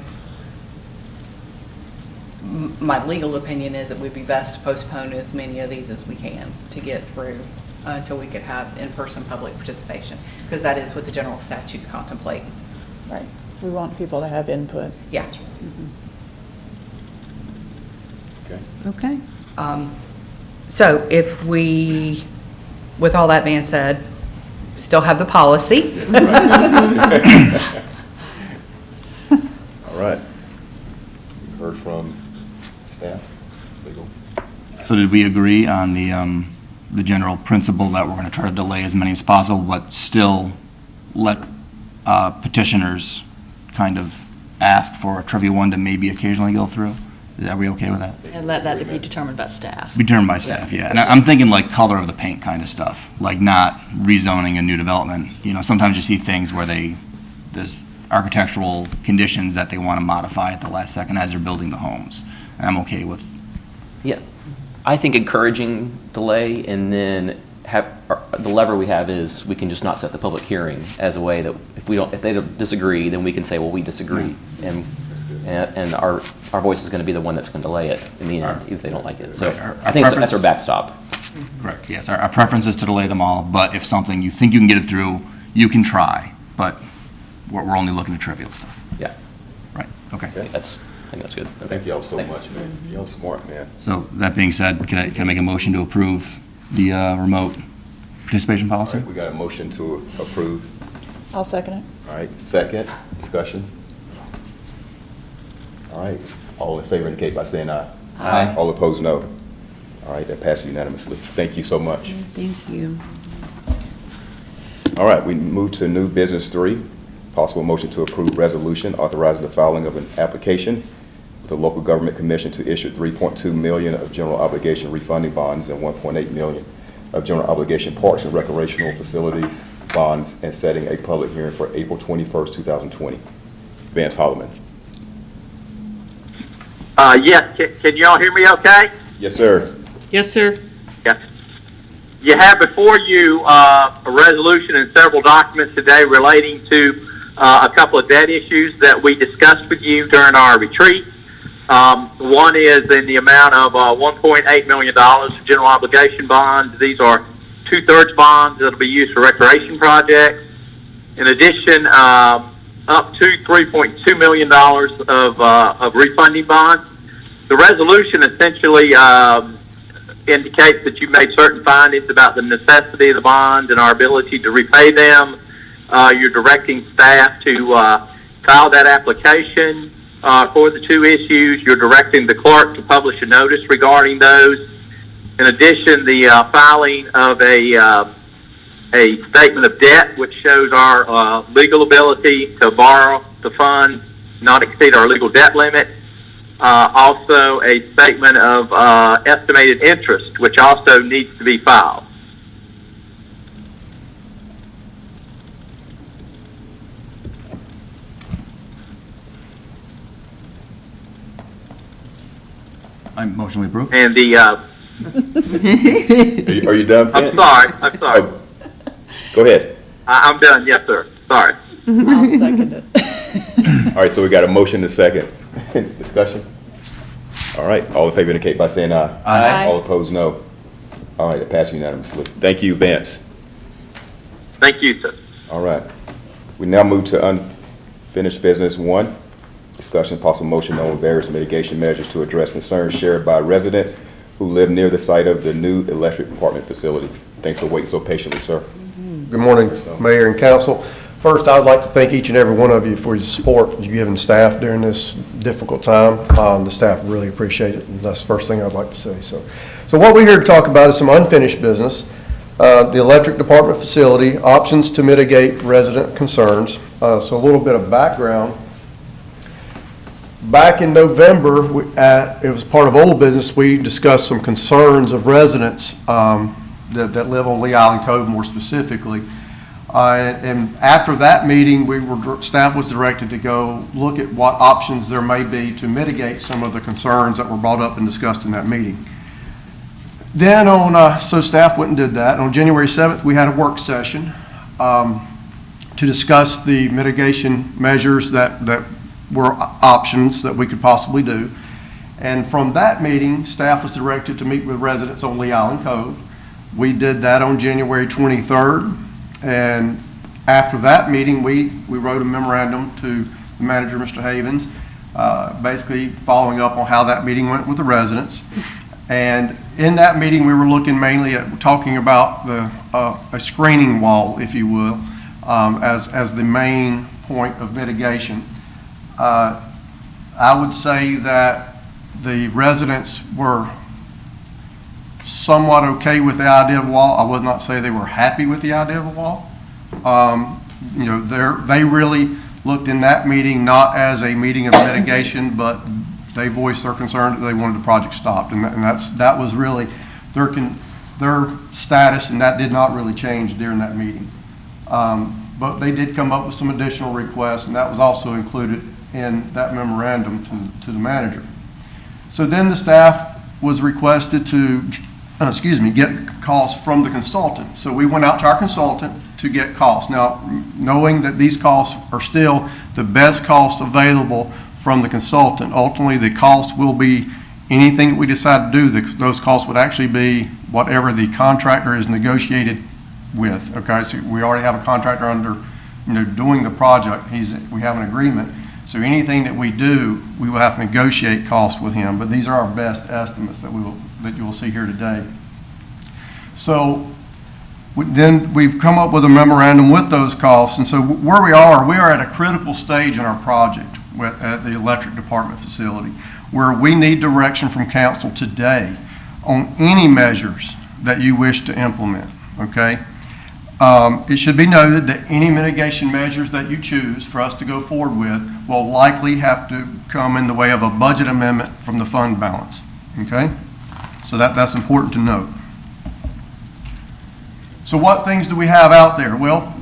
legal opinion is it would be best to postpone as many of these as we can to get through until we could have in-person public participation, because that is what the general statutes contemplate. Right. We want people to have input. Yeah. Okay. okay. So if we, with all that being said, still have the policy. All right. You heard from staff, legal. So did we agree on the general principle that we're going to try to delay as many as possible, but still let petitioners kind of ask for a trivia one to maybe occasionally go through? Are we okay with that? And let that be determined by staff. Be determined by staff, yeah. And I'm thinking like color of the paint kind of stuff, like not rezoning a new development. You know, sometimes you see things where there's architectural conditions that they want to modify at the last second as they're building the homes. And I'm okay with. Yeah, I think encouraging delay and then the lever we have is we can just not set the public hearing as a way that if they don't disagree, then we can say, well, we disagree. And our voice is going to be the one that's going to delay it in the end if they don't like it. So I think that's our backstop. Correct, yes. Our preference is to delay them all, but if something you think you can get it through, you can try. But we're only looking at trivial stuff. Yeah. Right, okay. I think that's good. Okay. Thank y'all so Thanks. much, man. Y'all smart, man. So that being said, can I make a motion to approve the remote participation All policy? right, we got a motion to approve. I'll second it. All right, second, discussion. All right, all in favor indicate by saying aye. Aye. All opposed, no. All right, that passes unanimously. Thank you so much. Thank you. All right, we move to new business 3, possible motion to approve resolution authorizing the filing of an application with the local government commission to issue $3.2 million of general obligation refunding bonds and $1.8 million of general obligation parks and recreational facilities bonds, and setting a public hearing for April 21st, 2020. Vance Holloman. Yes, can you all hear me okay? Yes, sir. Yes, sir. Yes. You have before you a resolution and several documents today relating to a couple of debt issues that we discussed with you during our retreat. One is in the amount of $1.8 million for general obligation bonds. These are 2/3 bonds that will be used for recreation projects. In addition, up to $3.2 million of refunding bonds. The resolution essentially indicates that you made certain findings about the necessity of the bonds and our ability to repay them. You're directing staff to file that application for the two issues. You're directing the clerk to publish a notice regarding those. In addition, the filing of a statement of debt, which shows our legal ability to borrow the funds, not exceed our legal debt limit. Also, a statement of estimated interest, which also needs to be filed. Motion we approve? And the Are you done, I'm Vance? sorry. Oh, go ahead. I'm done. Yes, sir. Sorry. I'll second it. All right, so we got a motion and a second. Discussion? All right, all in favor indicate by saying aye. Aye. All opposed, no. All right, it passes unanimously. Thank you, Vance. Thank you, sir. All right. We now move to unfinished business 1, discussion possible motion on various mitigation measures to address concerns shared by residents who live near the site of the new electric department facility. Thanks for waiting so patiently, sir. Good morning, Mayor and Council. First, I would like to thank each and every one of you for your support you've given staff during this difficult time. The staff really appreciate it, and that's the first thing I'd like to say. So what we're here to talk about is some unfinished business. The electric department facility, options to mitigate resident concerns. So a little bit of background. Back in November, it was part of old business, we discussed some concerns of residents that live on Lee Island Cove more specifically. And after that meeting, staff was directed to go look at what options there may be to mitigate some of the concerns that were brought up and discussed in that meeting. Then so staff went and did that. On January 7th, we had a work session to discuss the mitigation measures that were options that we could possibly do. And from that meeting, staff was directed to meet with residents on Lee Island Cove. We did that on January 23rd. And after that meeting, we wrote a memorandum to the manager, Mr. Havens, basically following up on how that meeting went with the residents. And in that meeting, we were looking mainly at talking about a screening wall, if you will, as the main point of mitigation. I would say that the residents were somewhat okay with the idea of a wall. I would not say they were happy with the idea of a wall. You know, they really looked in that meeting not as a meeting of mitigation, but they voiced their concern that they wanted the project stopped, and that was really their status, and that did not really change during that meeting. But they did come up with some additional requests, and that was also included in that memorandum to the manager. So then the staff was requested to, get costs from the consultant. So we went out to our consultant to get costs. Now, knowing that these costs are still the best costs available from the consultant, ultimately the cost will be anything that we decide to do. Those costs would actually be whatever the contractor is negotiated with. Okay, so we already have a contractor under, doing the project. We have an agreement. So anything that we do, we will have to negotiate costs with him. But these are our best estimates that you will see here today. So then we've come up with a memorandum with those costs. And so where we are at a critical stage in our project at the electric department facility, where we need direction from council today on any measures that you wish to implement. Okay. It should be noted that any mitigation measures that you choose for us to go forward with will likely have to come in the way of a budget amendment from the fund balance. Okay? So that's important to note. So what things do we have out there? Well,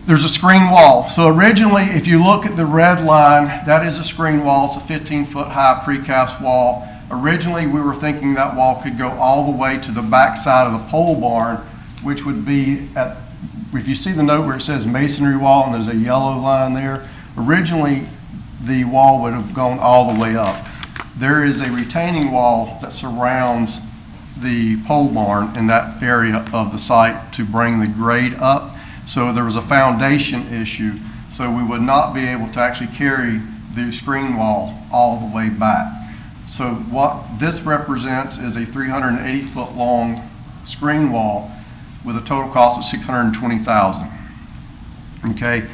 there's a screen wall. So originally, if you look at the red line, that is a screen wall. It's a 15-foot high precast wall. Originally, we were thinking that wall could go all the way to the back side of the pole barn, which would be if you see the note where it says masonry wall and there's a yellow line there, originally the wall would have gone all the way up. There is a retaining wall that surrounds the pole barn in that area of the site to bring the grade up. So there was a foundation issue, so we would not be able to actually carry the screen wall all the way back. So what this represents is a 380-foot long screen wall with a total cost of $620,000. Okay,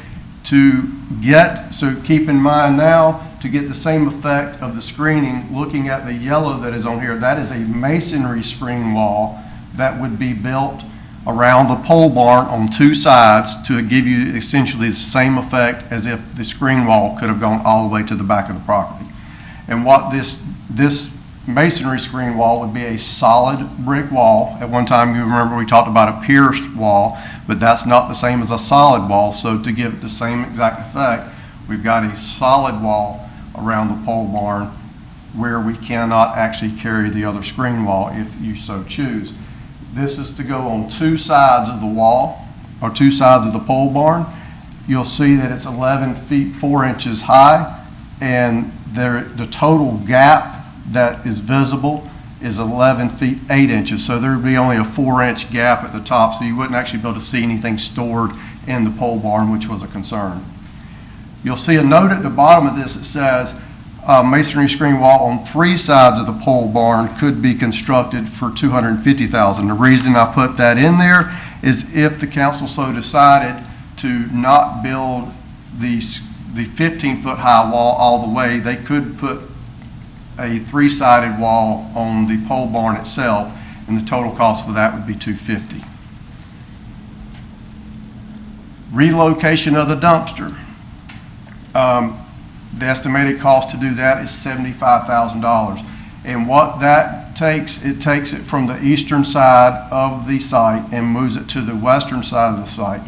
so keep in mind now, to get the same effect of the screening, looking at the yellow that is on here, that is a masonry screen wall that would be built around the pole barn on two sides to give you essentially the same effect as if the screen wall could have gone all the way to the back of the property. And what this masonry screen wall would be a solid brick wall. At one time, you remember we talked about a pierced wall, but that's not the same as a solid wall. So to give it the same exact effect, we've got a solid wall around the pole barn where we cannot actually carry the other screen wall if you so choose. This is to go on two sides of the wall, or two sides of the pole barn. You'll see that it's 11 feet 4 inches high, and the total gap that is visible is 11 feet 8 inches. So there would be only a 4-inch gap at the top, so you wouldn't actually be able to see anything stored in the pole barn, which was a concern. You'll see a note at the bottom of this that says masonry screen wall on 3 sides of the pole barn could be constructed for $250,000. The reason I put that in there is if the council so decided to not build the 15-foot high wall all the way, they could put a 3-sided wall on the pole barn itself, and the total cost for that would be $250,000. Relocation of the dumpster. The estimated cost to do that is $75,000. And what that takes, it takes it from the eastern side of the site and moves it to the western side of the site.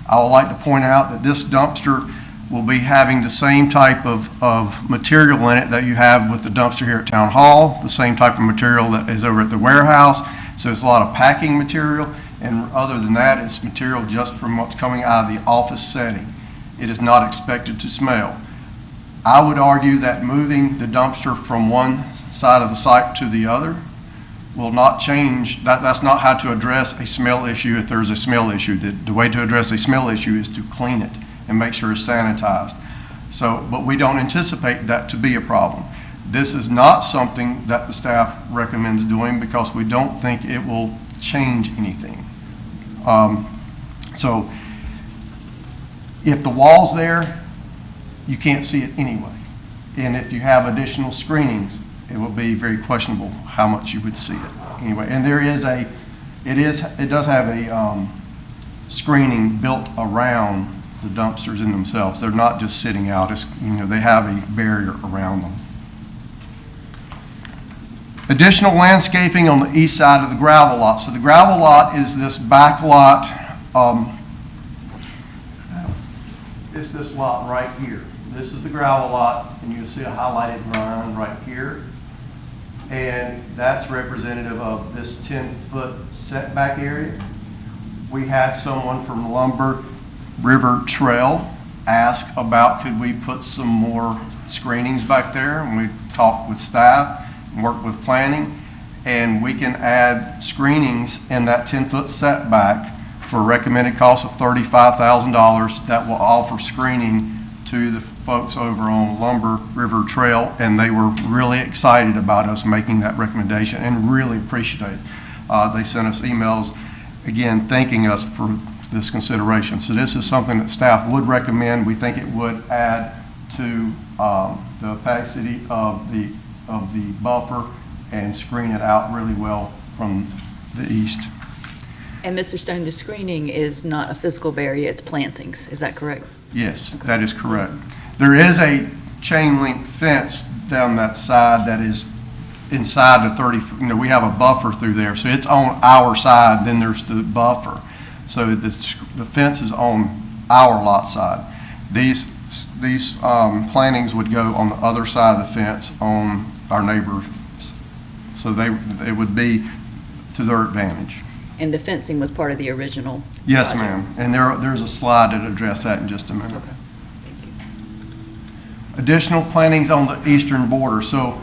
I would like to point out that this dumpster will be having the same type of material in it that you have with the dumpster here at Town Hall, the same type of material that is over at the warehouse. So it's a lot of packing material, and other than that, it's material just from what's coming out of the office setting. It is not expected to smell. I would argue that moving the dumpster from one side of the site to the other will not change. That's not how to address a smell issue if there's a smell issue. The way to address a smell issue is to clean it and make sure it's sanitized. So, but we don't anticipate that to be a problem. This is not something that the staff recommends doing because we don't think it will change anything. So if the wall's there, you can't see it anyway. And if you have additional screenings, it will be very questionable how much you would see it anyway. And there is it does have a screening built around the dumpsters in themselves. They're not just sitting out. It's, they have a barrier around them. Additional landscaping on the east side of the gravel lot. So the gravel lot is this back lot. it's this lot right here. This is the gravel lot, and you'll see a highlighted line right here. And that's representative of this 10-foot setback area. We had someone from Lumber River Trail ask about could we put some more screenings back there, and we talked with staff and worked with planning, and we can add screenings in that 10-foot setback for a recommended cost of $35,000 that will offer screening to the folks over on Lumber River Trail, and they were really excited about us making that recommendation and really appreciate it. They sent us emails, again, thanking us for this consideration. So this is something that staff would recommend. We think it would add to the opacity of the buffer and screen it out really well from the east. And Mr. Stone, the screening is not a physical barrier, it's plantings, is that correct? Yes, that is correct. There is a chain link fence down that side that is inside the 30, we have a buffer through there, so it's on our side, then there's the buffer. So the fence is on our lot side. These plantings would go on the other side of the fence on our neighbors. So it would be to their advantage. And the fencing was part of the original Yes, project? ma'am. And there's a slide that addresses that in just a minute. Additional plantings on the eastern border. So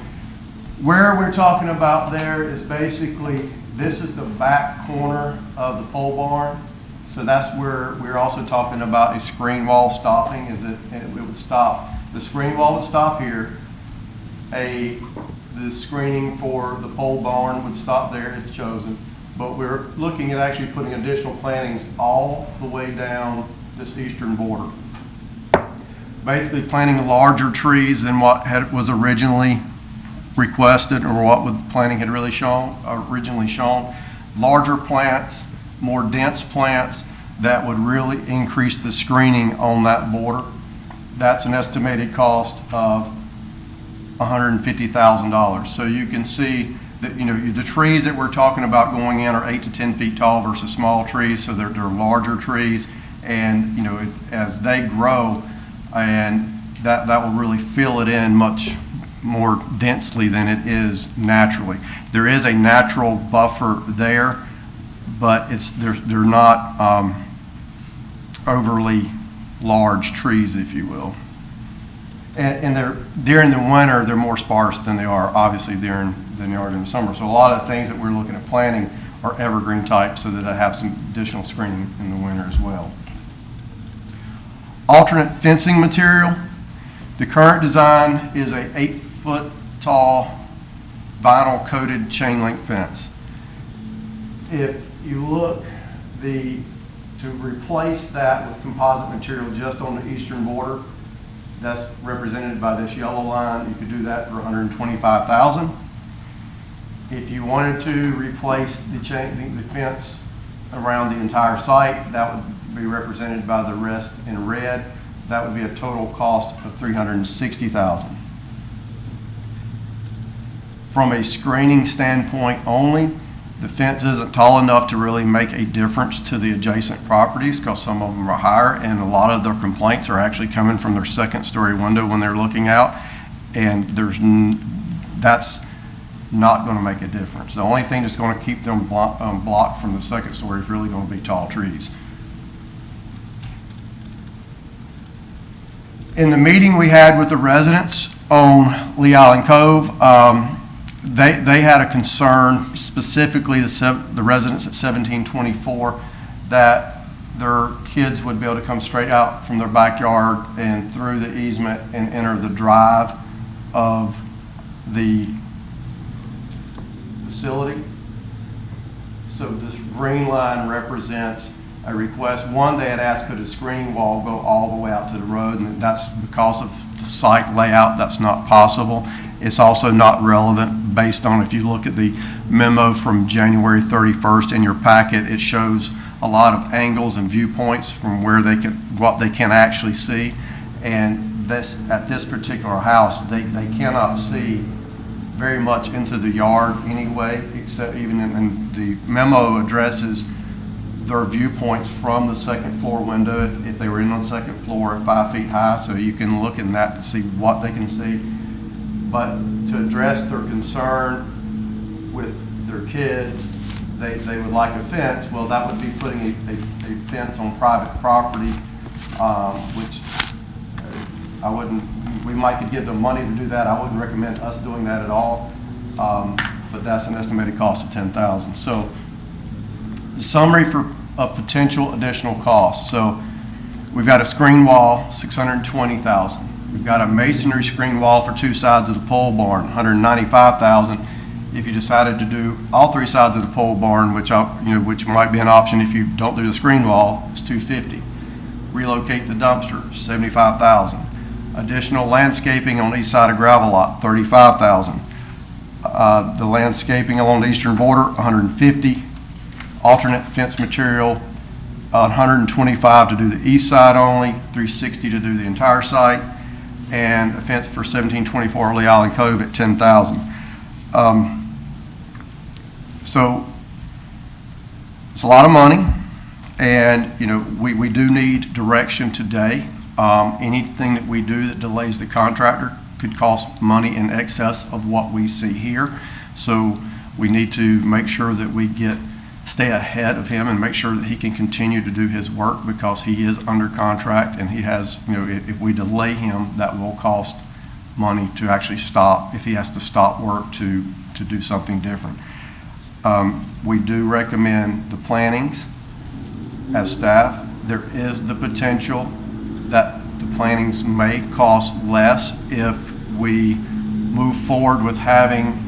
where we're talking about there is basically, this is the back corner of the pole barn. So that's where we're also talking about a screen wall stopping, is it would stop. The screen wall would stop here. The screening for the pole barn would stop there if chosen. But we're looking at actually putting additional plantings all the way down this eastern border. Basically planting larger trees than what was originally requested or what the planning had really originally shown. Larger plants, more dense plants that would really increase the screening on that border. That's an estimated cost of $150,000. So you can see that, the trees that we're talking about going in are 8 to 10 feet tall versus small trees, so they're larger trees, and as they grow, and that will really fill it in much more densely than it is naturally. There is a natural buffer there, but they're not overly large trees, if you will. And during the winter, they're more sparse than they are obviously than they are during the summer. So a lot of things that we're looking at planting are evergreen type, so that I have some additional screening in the winter as well. Alternate fencing material. The current design is a 8-foot tall vinyl coated chain link fence. If you look, to replace that with composite material just on the eastern border, that's represented by this yellow line. You could do that for $125,000. If you wanted to replace the fence around the entire site, that would be represented by the rest in red. That would be a total cost of $360,000. From a screening standpoint only, the fence isn't tall enough to really make a difference to the adjacent properties because some of them are higher, and a lot of their complaints are actually coming from their second-story window when they're looking out, and that's not going to make a difference. The only thing that's going to keep them blocked from the second story is really going to be tall trees. In the meeting we had with the residents on Lee Island Cove, they had a concern, specifically the residents at 1724, that their kids would be able to come straight out from their backyard and through the easement and enter the drive of the facility. So this green line represents a request. One, they had asked, could a screening wall go all the way out to the road? And that's because of the site layout, that's not possible. It's also not relevant based on, if you look at the memo from January 31st in your packet, it shows a lot of angles and viewpoints from where what they can actually see. And at this particular house, they cannot see very much into the yard anyway, except even in the memo addresses their viewpoints from the second floor window, if they were in on the second floor at 5 feet high, so you can look in that to see what they can see. But to address their concern with their kids, they would like a fence. Well, that would be putting a fence on private property, which I wouldn't, we might could give them money to do that. I wouldn't recommend us doing that at all, but that's an estimated cost of $10,000. So the summary of potential additional costs. So we've got a screen wall, $620,000. We've got a masonry screen wall for 2 sides of the pole barn, $195,000. If you decided to do all 3 sides of the pole barn, which might be an option if you don't do the screen wall, it's $250,000. Relocate the dumpster, $75,000. Additional landscaping on the east side of gravel lot, $35,000. The landscaping along the eastern border, $150,000. Alternate fence material, $125,000 to do the east side only, $360,000 to do the entire site, and a fence for 1724 Lee Island Cove at $10,000. So it's a lot of money, and we do need direction today. Anything that we do that delays the contractor could cost money in excess of what we see here. So we need to make sure that we stay ahead of him and make sure that he can continue to do his work, because he is under contract, and he has, if we delay him, that will cost money to actually stop, if he has to stop work to do something different. We do recommend the plantings as staff. There is the potential that the plantings may cost less if we move forward with having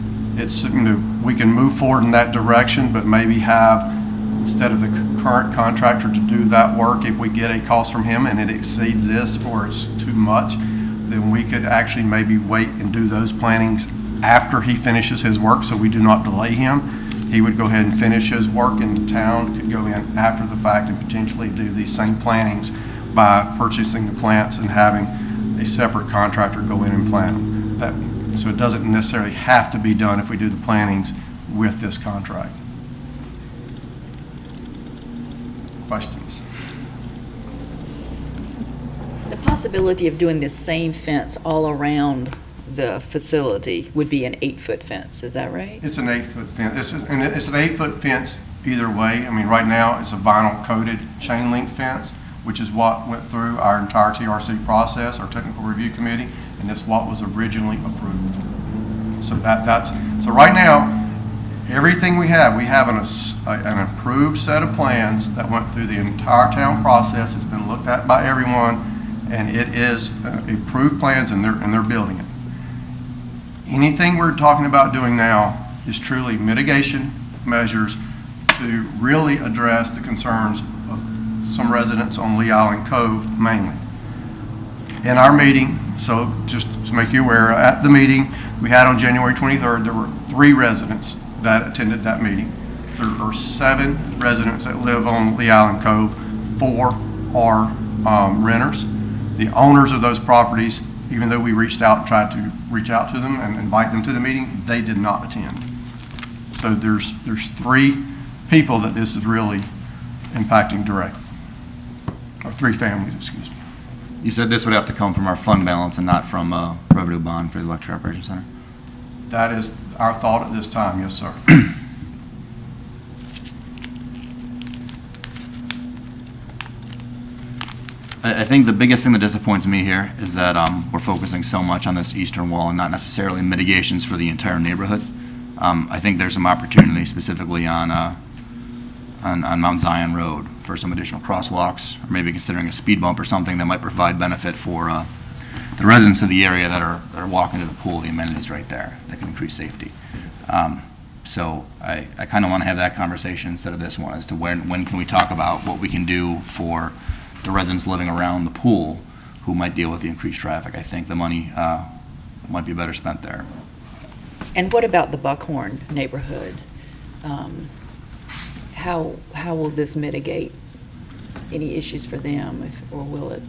we can move forward in that direction, but maybe have, instead of the current contractor to do that work, if we get a cost from him and it exceeds this or it's too much, then we could actually maybe wait and do those plantings after he finishes his work, so we do not delay him. He would go ahead and finish his work, and the town could go in after the fact and potentially do these same plantings by purchasing the plants and having a separate contractor go in and plant them. So it doesn't necessarily have to be done if we do the plantings with this contract. Questions? The possibility of doing this same fence all around the facility would be an 8-foot fence, is that right? It's an 8-foot fence. It's an 8-foot fence either way. I mean, right now it's a vinyl coated chain link fence, which is what went through our entire TRC process, our technical review committee, and that's what was originally approved. So so right now, everything we have an approved set of plans that went through the entire town process. It's been looked at by everyone, and it is approved plans, and they're building it. Anything we're talking about doing now is truly mitigation measures to really address the concerns of some residents on Lee Island Cove mainly. In our meeting, so just to make you aware, at the meeting we had on January 23rd, there were 3 residents that attended that meeting. There are 7 residents that live on Lee Island Cove. 4 are renters. The owners of those properties, even though we tried to reach out to them and invite them to the meeting, they did not attend. So there's 3 people that this is really impacting directly, or 3 families, excuse me. You said this would have to come from our fund balance and not from revenue bond for the Electric Operations Center? That is our thought at this time, yes, sir. I think the biggest thing that disappoints me here is that we're focusing so much on this eastern wall and not necessarily mitigations for the entire neighborhood. I think there's some opportunity specifically on Mount Zion Road for some additional crosswalks, or maybe considering a speed bump or something that might provide benefit for the residents of the area that are walking to the pool, the amenities right there that can increase safety. So I kind of want to have that conversation instead of this one as to when can we talk about what we can do for the residents living around the pool who might deal with the increased traffic. I think the money might be better spent there. And what about the Buckhorn neighborhood? How will this mitigate any issues for them, or will it?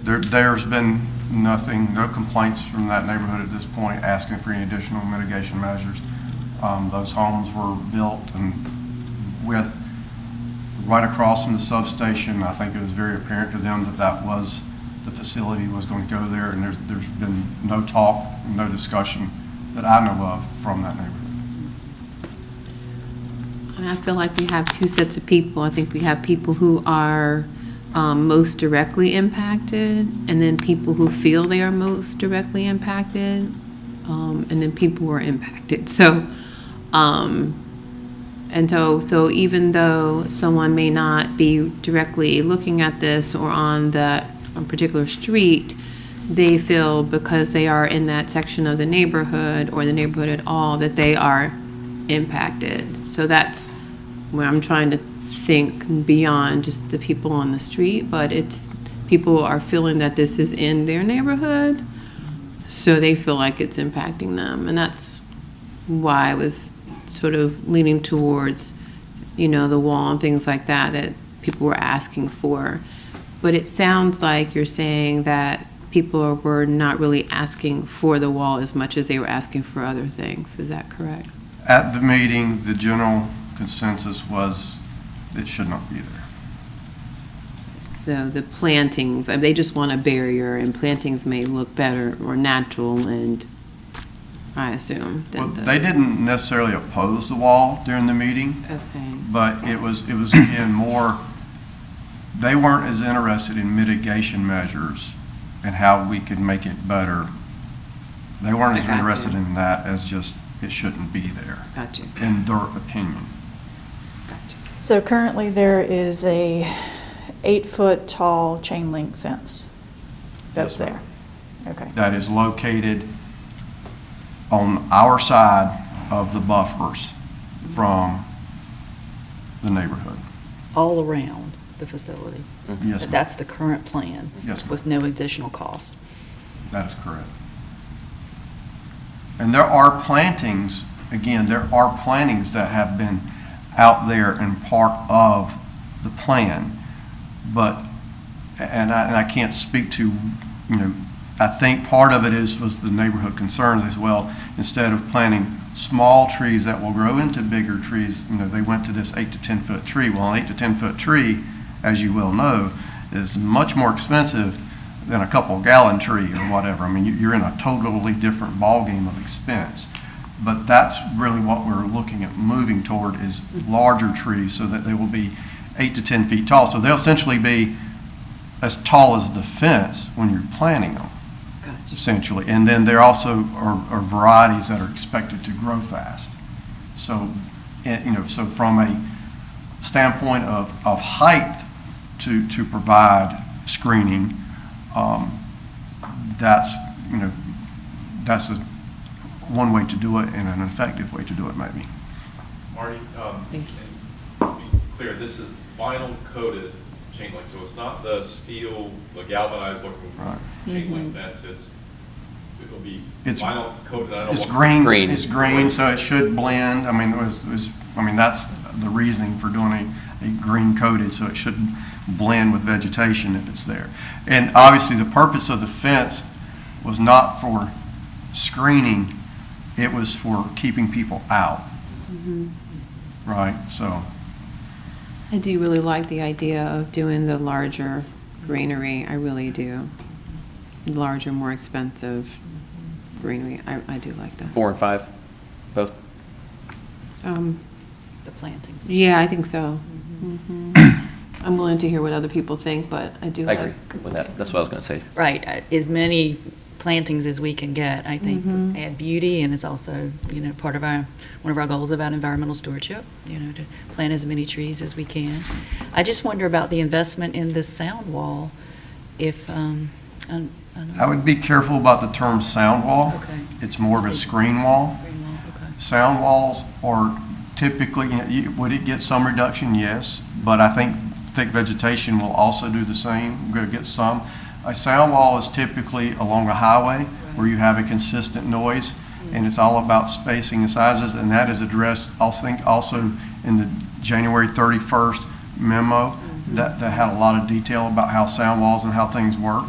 There's been no complaints from that neighborhood at this point asking for any additional mitigation measures. Those homes were built and with right across from the substation. I think it was very apparent to them that that was, the facility was going to go there, and there's been no talk, no discussion that I know of from that neighborhood. I feel like we have two sets of people. I think we have people who are most directly impacted, and then people who feel they are most directly impacted, and then people who are impacted. So, so even though someone may not be directly looking at this or on that particular street, they feel because they are in that section of the neighborhood or the neighborhood at all that they are impacted. So that's where I'm trying to think beyond just the people on the street, but it's people are feeling that this is in their neighborhood, so they feel like it's impacting them. And that's why I was sort of leaning towards, the wall and things like that, that people were asking for. But it sounds like you're saying that people were not really asking for the wall as much as they were asking for other things. Is that correct? At the meeting, the general consensus was it should not be there. So the plantings, they just want a barrier, and plantings may look better or natural, and I assume. Well, they didn't necessarily oppose the wall during the meeting, Okay. but it was again more, they weren't as interested in mitigation measures and how we could make it better. They weren't as interested in that as just it shouldn't be there. Gotcha. In their opinion. So currently there is a 8-foot tall chain link fence that's Yes, ma'am. there. Okay. That is located on our side of the buffers from the neighborhood. All around the facility. Yes, ma'am. That's the current plan. Yes, ma'am. With no additional cost. That is correct. And there are plantings, again, there are plantings that have been out there and part of the plan. But, and I can't speak to, I think part of it was the neighborhood concerns as well. Instead of planting small trees that will grow into bigger trees, they went to this 8 to 10 foot tree. Well, an 8 to 10 foot tree, as you well know, is much more expensive than a couple gallon tree or whatever. I mean, you're in a totally different ballgame of expense. But that's really what we're looking at moving toward is larger trees so that they will be 8 to 10 feet tall. So they'll essentially be as tall as the fence when you're planting them, essentially. And then there also are varieties that are expected to grow fast. So, so from a standpoint of height to provide screening, that's one way to do it and an effective way to do it, maybe. Marty, Thank you. to be clear, this is vinyl coated chain link, so it's not the steel, the galvanized looking chain link fence. It'll be vinyl coated. I don't know It's what green. It's green, so it should blend. I mean, that's the reasoning for doing a green coated, so it should blend with vegetation if it's there. And obviously, the purpose of the fence was not for screening. It was for keeping people out, right? So I do really like the idea of doing the larger greenery. I really do. Larger, more expensive greenery. I do like that. 4 and 5, both. The plantings. Yeah, I think so. I'm willing to hear what other people think, but I do I like. agree with that. That's what I was going to say. Right, as many plantings as we can get, I think, add beauty, and it's also, part of one of our goals about environmental stewardship, to plant as many trees as we can. I just wonder about the investment in this sound wall, if, I don't know. I would be careful about the term sound wall. Okay. It's more of a screen wall. Screen wall, okay. Sound walls are typically, would it get some reduction? Yes, but I think thick vegetation will also do the same, get some. A sound wall is typically along a highway where you have a consistent noise, and it's all about spacing and sizes, and that is addressed, I think, also in the January 31st memo that had a lot of detail about how sound walls and how things work.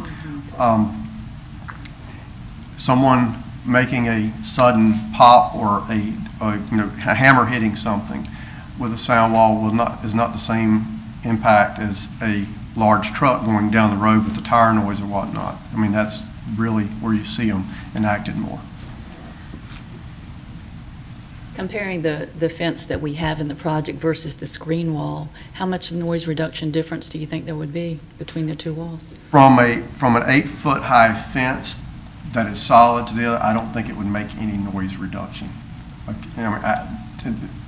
Someone making a sudden pop or a hammer hitting something with a sound wall is not the same impact as a large truck going down the road with the tire noise or whatnot. I mean, that's really where you see them enacted more. Comparing the fence that we have in the project versus the screen wall, how much noise reduction difference do you think there would be between the two walls? From an 8-foot high fence that is solid to the other, I don't think it would make any noise reduction. Like,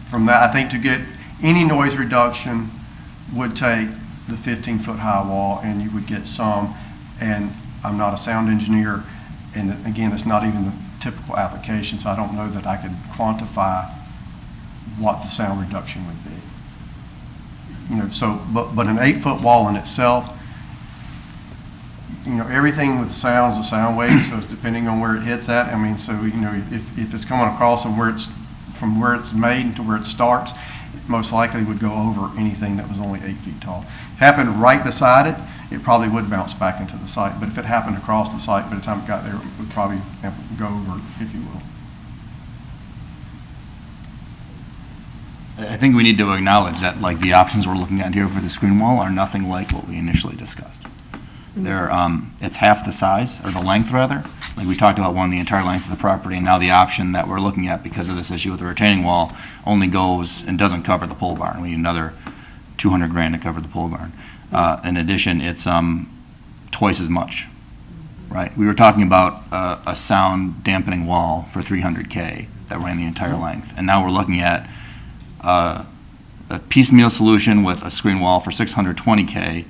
from that, I think to get any noise reduction would take the 15-foot high wall, and you would get some. And I'm not a sound engineer, and again, it's not even the typical application, so I don't know that I could quantify what the sound reduction would be. You know, so, but an 8-foot wall in itself, you know, everything with sound is a sound wave, so it's depending on where it hits at. I mean, so, you know, if it's coming across and from where it's made to where it starts, it most likely would go over anything that was only 8 feet tall. If it happened right beside it, it probably would bounce back into the site. But if it happened across the site, by the time it got there, it would probably go over, if you will. I think we need to acknowledge that, like, the options we're looking at here for the screen wall are nothing like what we initially discussed. They're, it's half the size, or the length rather. Like we talked about, one, the entire length of the property, and now the option that we're looking at because of this issue with the retaining wall only goes and doesn't cover the pole barn. We need another $200,000 to cover the pole barn. In addition, it's twice as much, right? We were talking about a sound dampening wall for $300K that ran the entire length, and now we're looking at a piecemeal solution with a screen wall for $620K,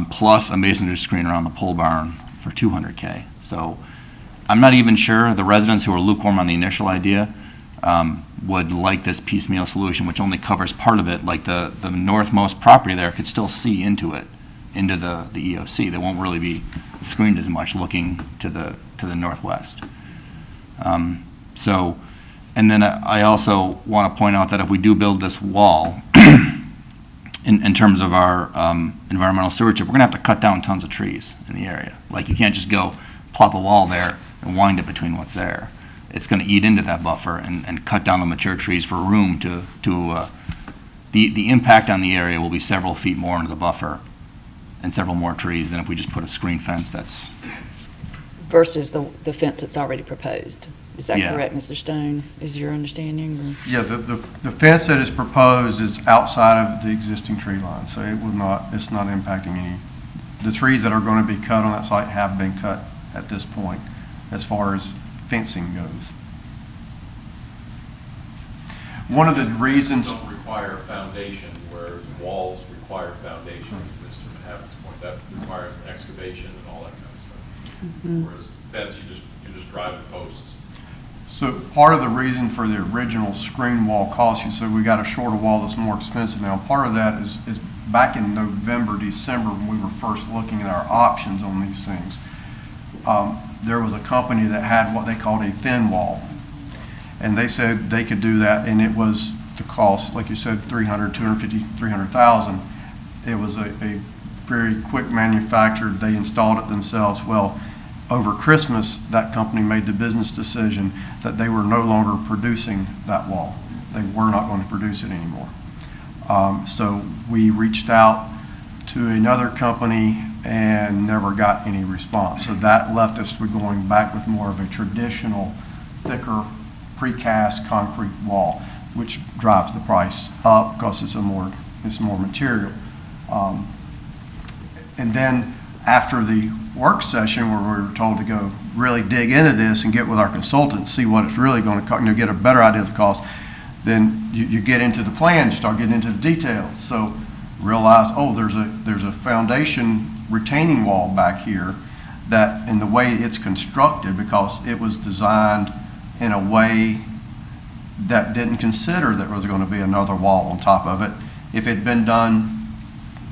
plus a masonry screen around the pole barn for $200K. So I'm not even sure the residents who are lukewarm on the initial idea would like this piecemeal solution, which only covers part of it. Like the northmost property there could still see into it, into the EOC. They won't really be screened as much looking to the northwest. So, and then I also want to point out that if we do build this wall, in terms of our environmental stewardship, we're going to have to cut down tons of trees in the area. Like, you can't just go plop a wall there and wind it between what's there. It's going to eat into that buffer and cut down the mature trees for room to the impact on the area will be several feet more into the buffer and several more trees than if we just put a screen fence that's... Versus the fence that's already proposed. Is that Yeah. correct, Mr. Stone? Is your understanding? Or? Yeah, the fence that is proposed is outside of the existing tree line, so it's not impacting any. The trees that are going to be cut on that site have been cut at this point as far as fencing goes. One of the reasons... Don't require foundation, whereas walls require foundation, to Mr. Mahaffey's point. That requires excavation and all that kind of stuff. Mm-hmm. Whereas fence, you just drive the posts. So part of the reason for the original screen wall cost, you said we got a shorter wall that's more expensive now. Part of that is back in November, December, when we were first looking at our options on these things. There was a company that had what they called a thin wall. And they said they could do that, and it was the cost, like you said, $250,000, $300,000. It was a very quick manufacture. They installed it themselves. Well, over Christmas, that company made the business decision that they were no longer producing that wall. They were not going to produce it anymore. So we reached out to another company and never got any response. So that left us with going back with more of a traditional, thicker, precast concrete wall, which drives the price up because it's more material. And then after the work session where we were told to go really dig into this and get with our consultant, see what it's really going to cost, get a better idea of the cost, then you get into the plan, you start getting into the details. So realize, oh, there's a foundation retaining wall back here that, in the way it's constructed, because it was designed in a way that didn't consider that there was going to be another wall on top of it. If it had been done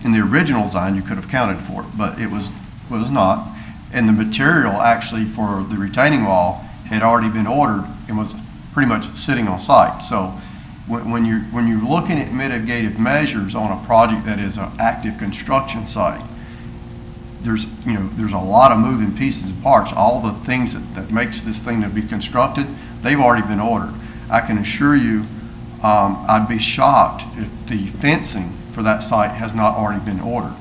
in the original design, you could have counted for it, but it was not. And the material actually for the retaining wall had already been ordered and was pretty much sitting on site. So when you're looking at mitigative measures on a project that is an active construction site, there's a lot of moving pieces and parts. All the things that makes this thing to be constructed, they've already been ordered. I can assure you, I'd be shocked if the fencing for that site has not already been ordered.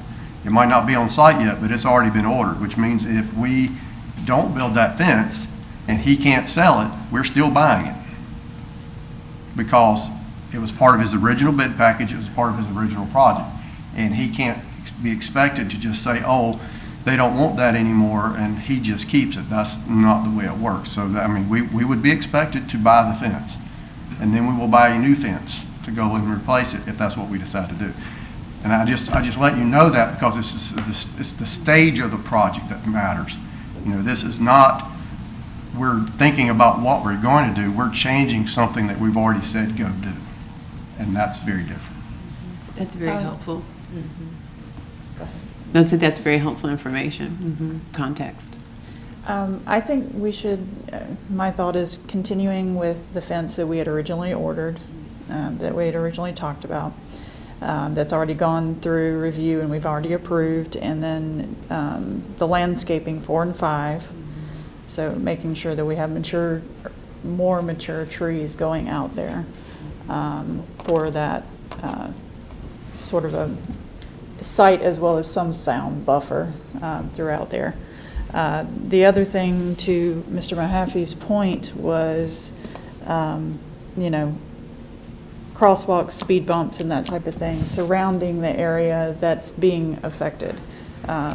It might not be on site yet, but it's already been ordered, which means if we don't build that fence and he can't sell it, we're still buying it. Because it was part of his original bid package, it was part of his original project. And he can't be expected to just say, oh, they don't want that anymore, and he just keeps it. That's not the way it works. So, I mean, we would be expected to buy the fence, and then we will buy a new fence to go and replace it if that's what we decide to do. And I just let you know that because it's the stage of the project that matters. You know, this is not, we're thinking about what we're going to do. We're changing something that we've already said go do, and that's very different. That's very helpful. No, so that's very helpful information, context. I think we should, my thought is continuing with the fence that we had originally ordered, that we had originally talked about. That's already gone through review and we've already approved, and then the landscaping 4 and 5. So making sure that we have more mature trees going out there for that sort of a site as well as some sound buffer throughout there. The other thing, to Mr. Mahaffey's point, was, you know, crosswalks, speed bumps, and that type of thing surrounding the area that's being affected,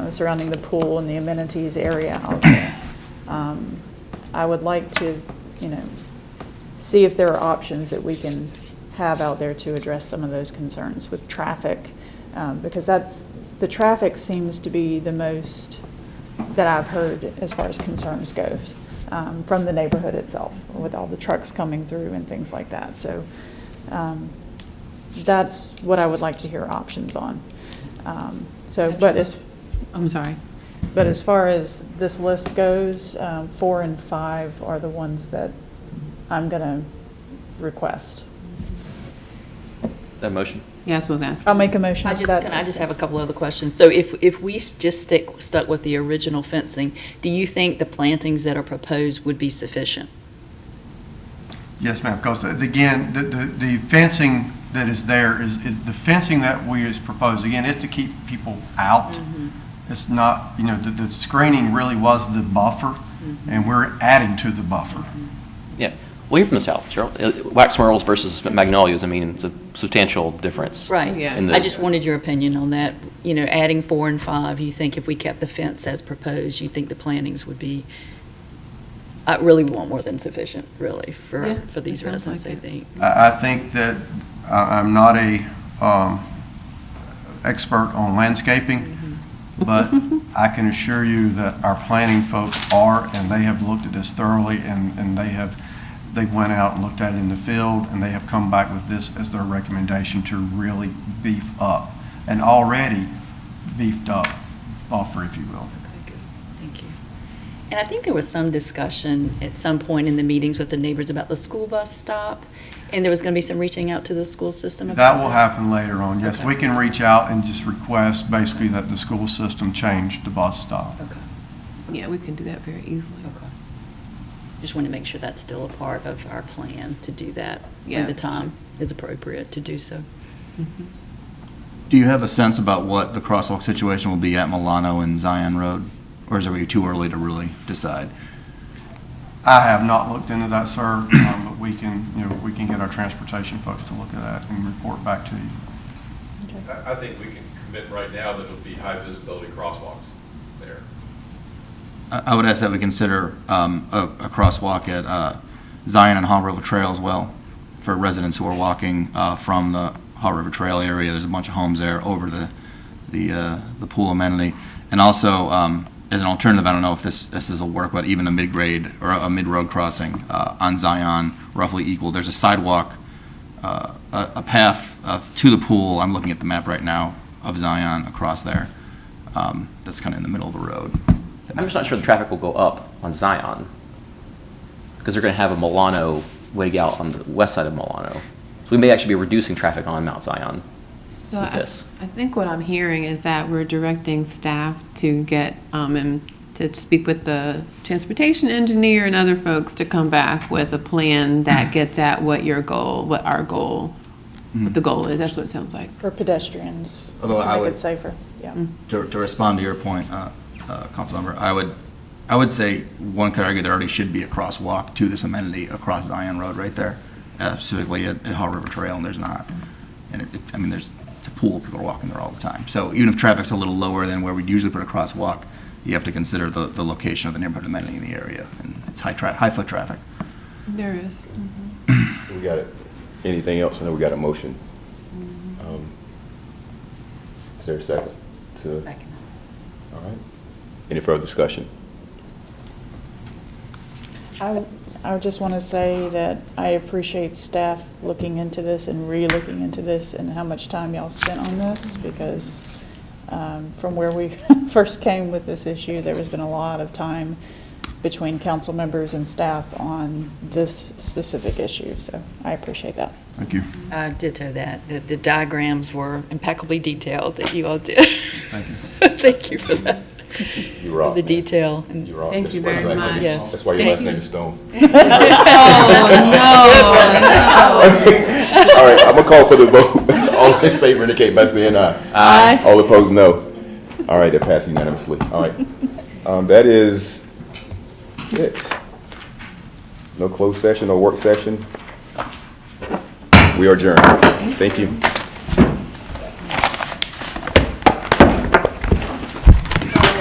surrounding the pool and the amenities area out there. I would like to, you know, see if there are options that we can have out there to address some of those concerns with traffic, because the traffic seems to be the most that I've heard as far as concerns goes from the neighborhood itself, with all the trucks coming through and things like that. So that's what I would like to hear options on. I'm sorry. But as far as this list goes, 4 and 5 are the ones that I'm going to request. That motion? Yes, was asking. I'll make a motion. Can I just have a couple other questions? So if we just stuck with the original fencing, do you think the plantings that are proposed would be sufficient? Yes, ma'am, because again, the fencing that is there is the fencing that we is proposed, again, is to keep people out. It's not, you know, the screening really was the buffer, and we're adding to the buffer. Yeah. Well, you're from the South, Cheryl. Wax myrtles versus magnolias, I mean, it's a substantial difference. Right. Yeah. I just wanted your opinion on that. You know, adding 4 and 5, you think if we kept the fence as proposed, you think the plantings would be, I really want more than sufficient, really, for these residents, I think. I think that I'm not a expert on landscaping, but I can assure you that our planning folks are, and they have looked at this thoroughly, and they went out and looked at it in the field, and they have come back with this as their recommendation to really beef up an already beefed up buffer, if you will. Okay, good. Thank you. And I think there was some discussion at some point in the meetings with the neighbors about the school bus stop, and there was going to be some reaching out to the school system about That will happen later on. Yes, Okay. we can reach out and just request basically that the school system change the bus stop. Okay. Yeah, we can do that very easily. Okay. Just want to make sure that's still a part of our plan to do that Yeah. when the time is appropriate to do so. Do you have a sense about what the crosswalk situation will be at Milano and Zion Road? Or is it too early to really decide? I have not looked into that, sir, but we can get our transportation folks to look at that and report back to you. I think we can commit right now that it'll be high visibility crosswalks there. I would ask that we consider a crosswalk at Zion and Haw River Trail as well for residents who are walking from the Haw River Trail area. There's a bunch of homes there over the pool amenity. And also, as an alternative, I don't know if this will work, but even a mid-grade or a mid-road crossing on Zion, roughly equal. There's a sidewalk, a path to the pool. I'm looking at the map right now of Zion across there. That's kind of in the middle of the road. I'm just not sure the traffic will go up on Zion, because they're going to have a Milano leg out on the west side of Milano. So we may actually be reducing traffic on Mount Zion So with this. I think what I'm hearing is that we're directing staff to get, and to speak with the transportation engineer and other folks to come back with a plan that gets at what our goal what the goal is. That's what it sounds like. For pedestrians, to Although I make would- it safer, yeah. To respond to your point, Councilmember, I would say one could argue there already should be a crosswalk to this amenity across Zion Road right there, specifically at Haw River Trail, and there's not. And I mean, it's a pool, people are walking there all the time. So even if traffic's a little lower than where we'd usually put a crosswalk, you have to consider the location of the neighborhood amenity in the area, and it's high foot traffic. There is. We got it. Anything else? I know we got a motion. Is there a second? Second. All right. Any further discussion? I just want to say that I appreciate staff looking into this and re-looking into this and how much time y'all spent on this, because from where we first came with this issue, there has been a lot of time between council members and staff on this specific issue, so I appreciate that. Thank you. Ditto that. The diagrams were impeccably detailed that you all did. Thank you. Thank you for that. You rock. For the detail. You rock. Thank That's you why your very last name is- much. Yes. That's why your Thank last you. name is Stone. Oh, All right, I'm gonna call for the vote. All in favor indicate by saying aye. Aye. All opposed, no. All right, that passed unanimously. All right. That is it. No closed session, no work session. We are adjourned. Thank you. sorry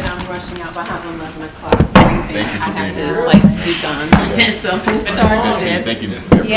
that I'm rushing out, but I have 11 o'clock briefing. Thank you for I have being to, like, speak on. So, sorry. Thank you.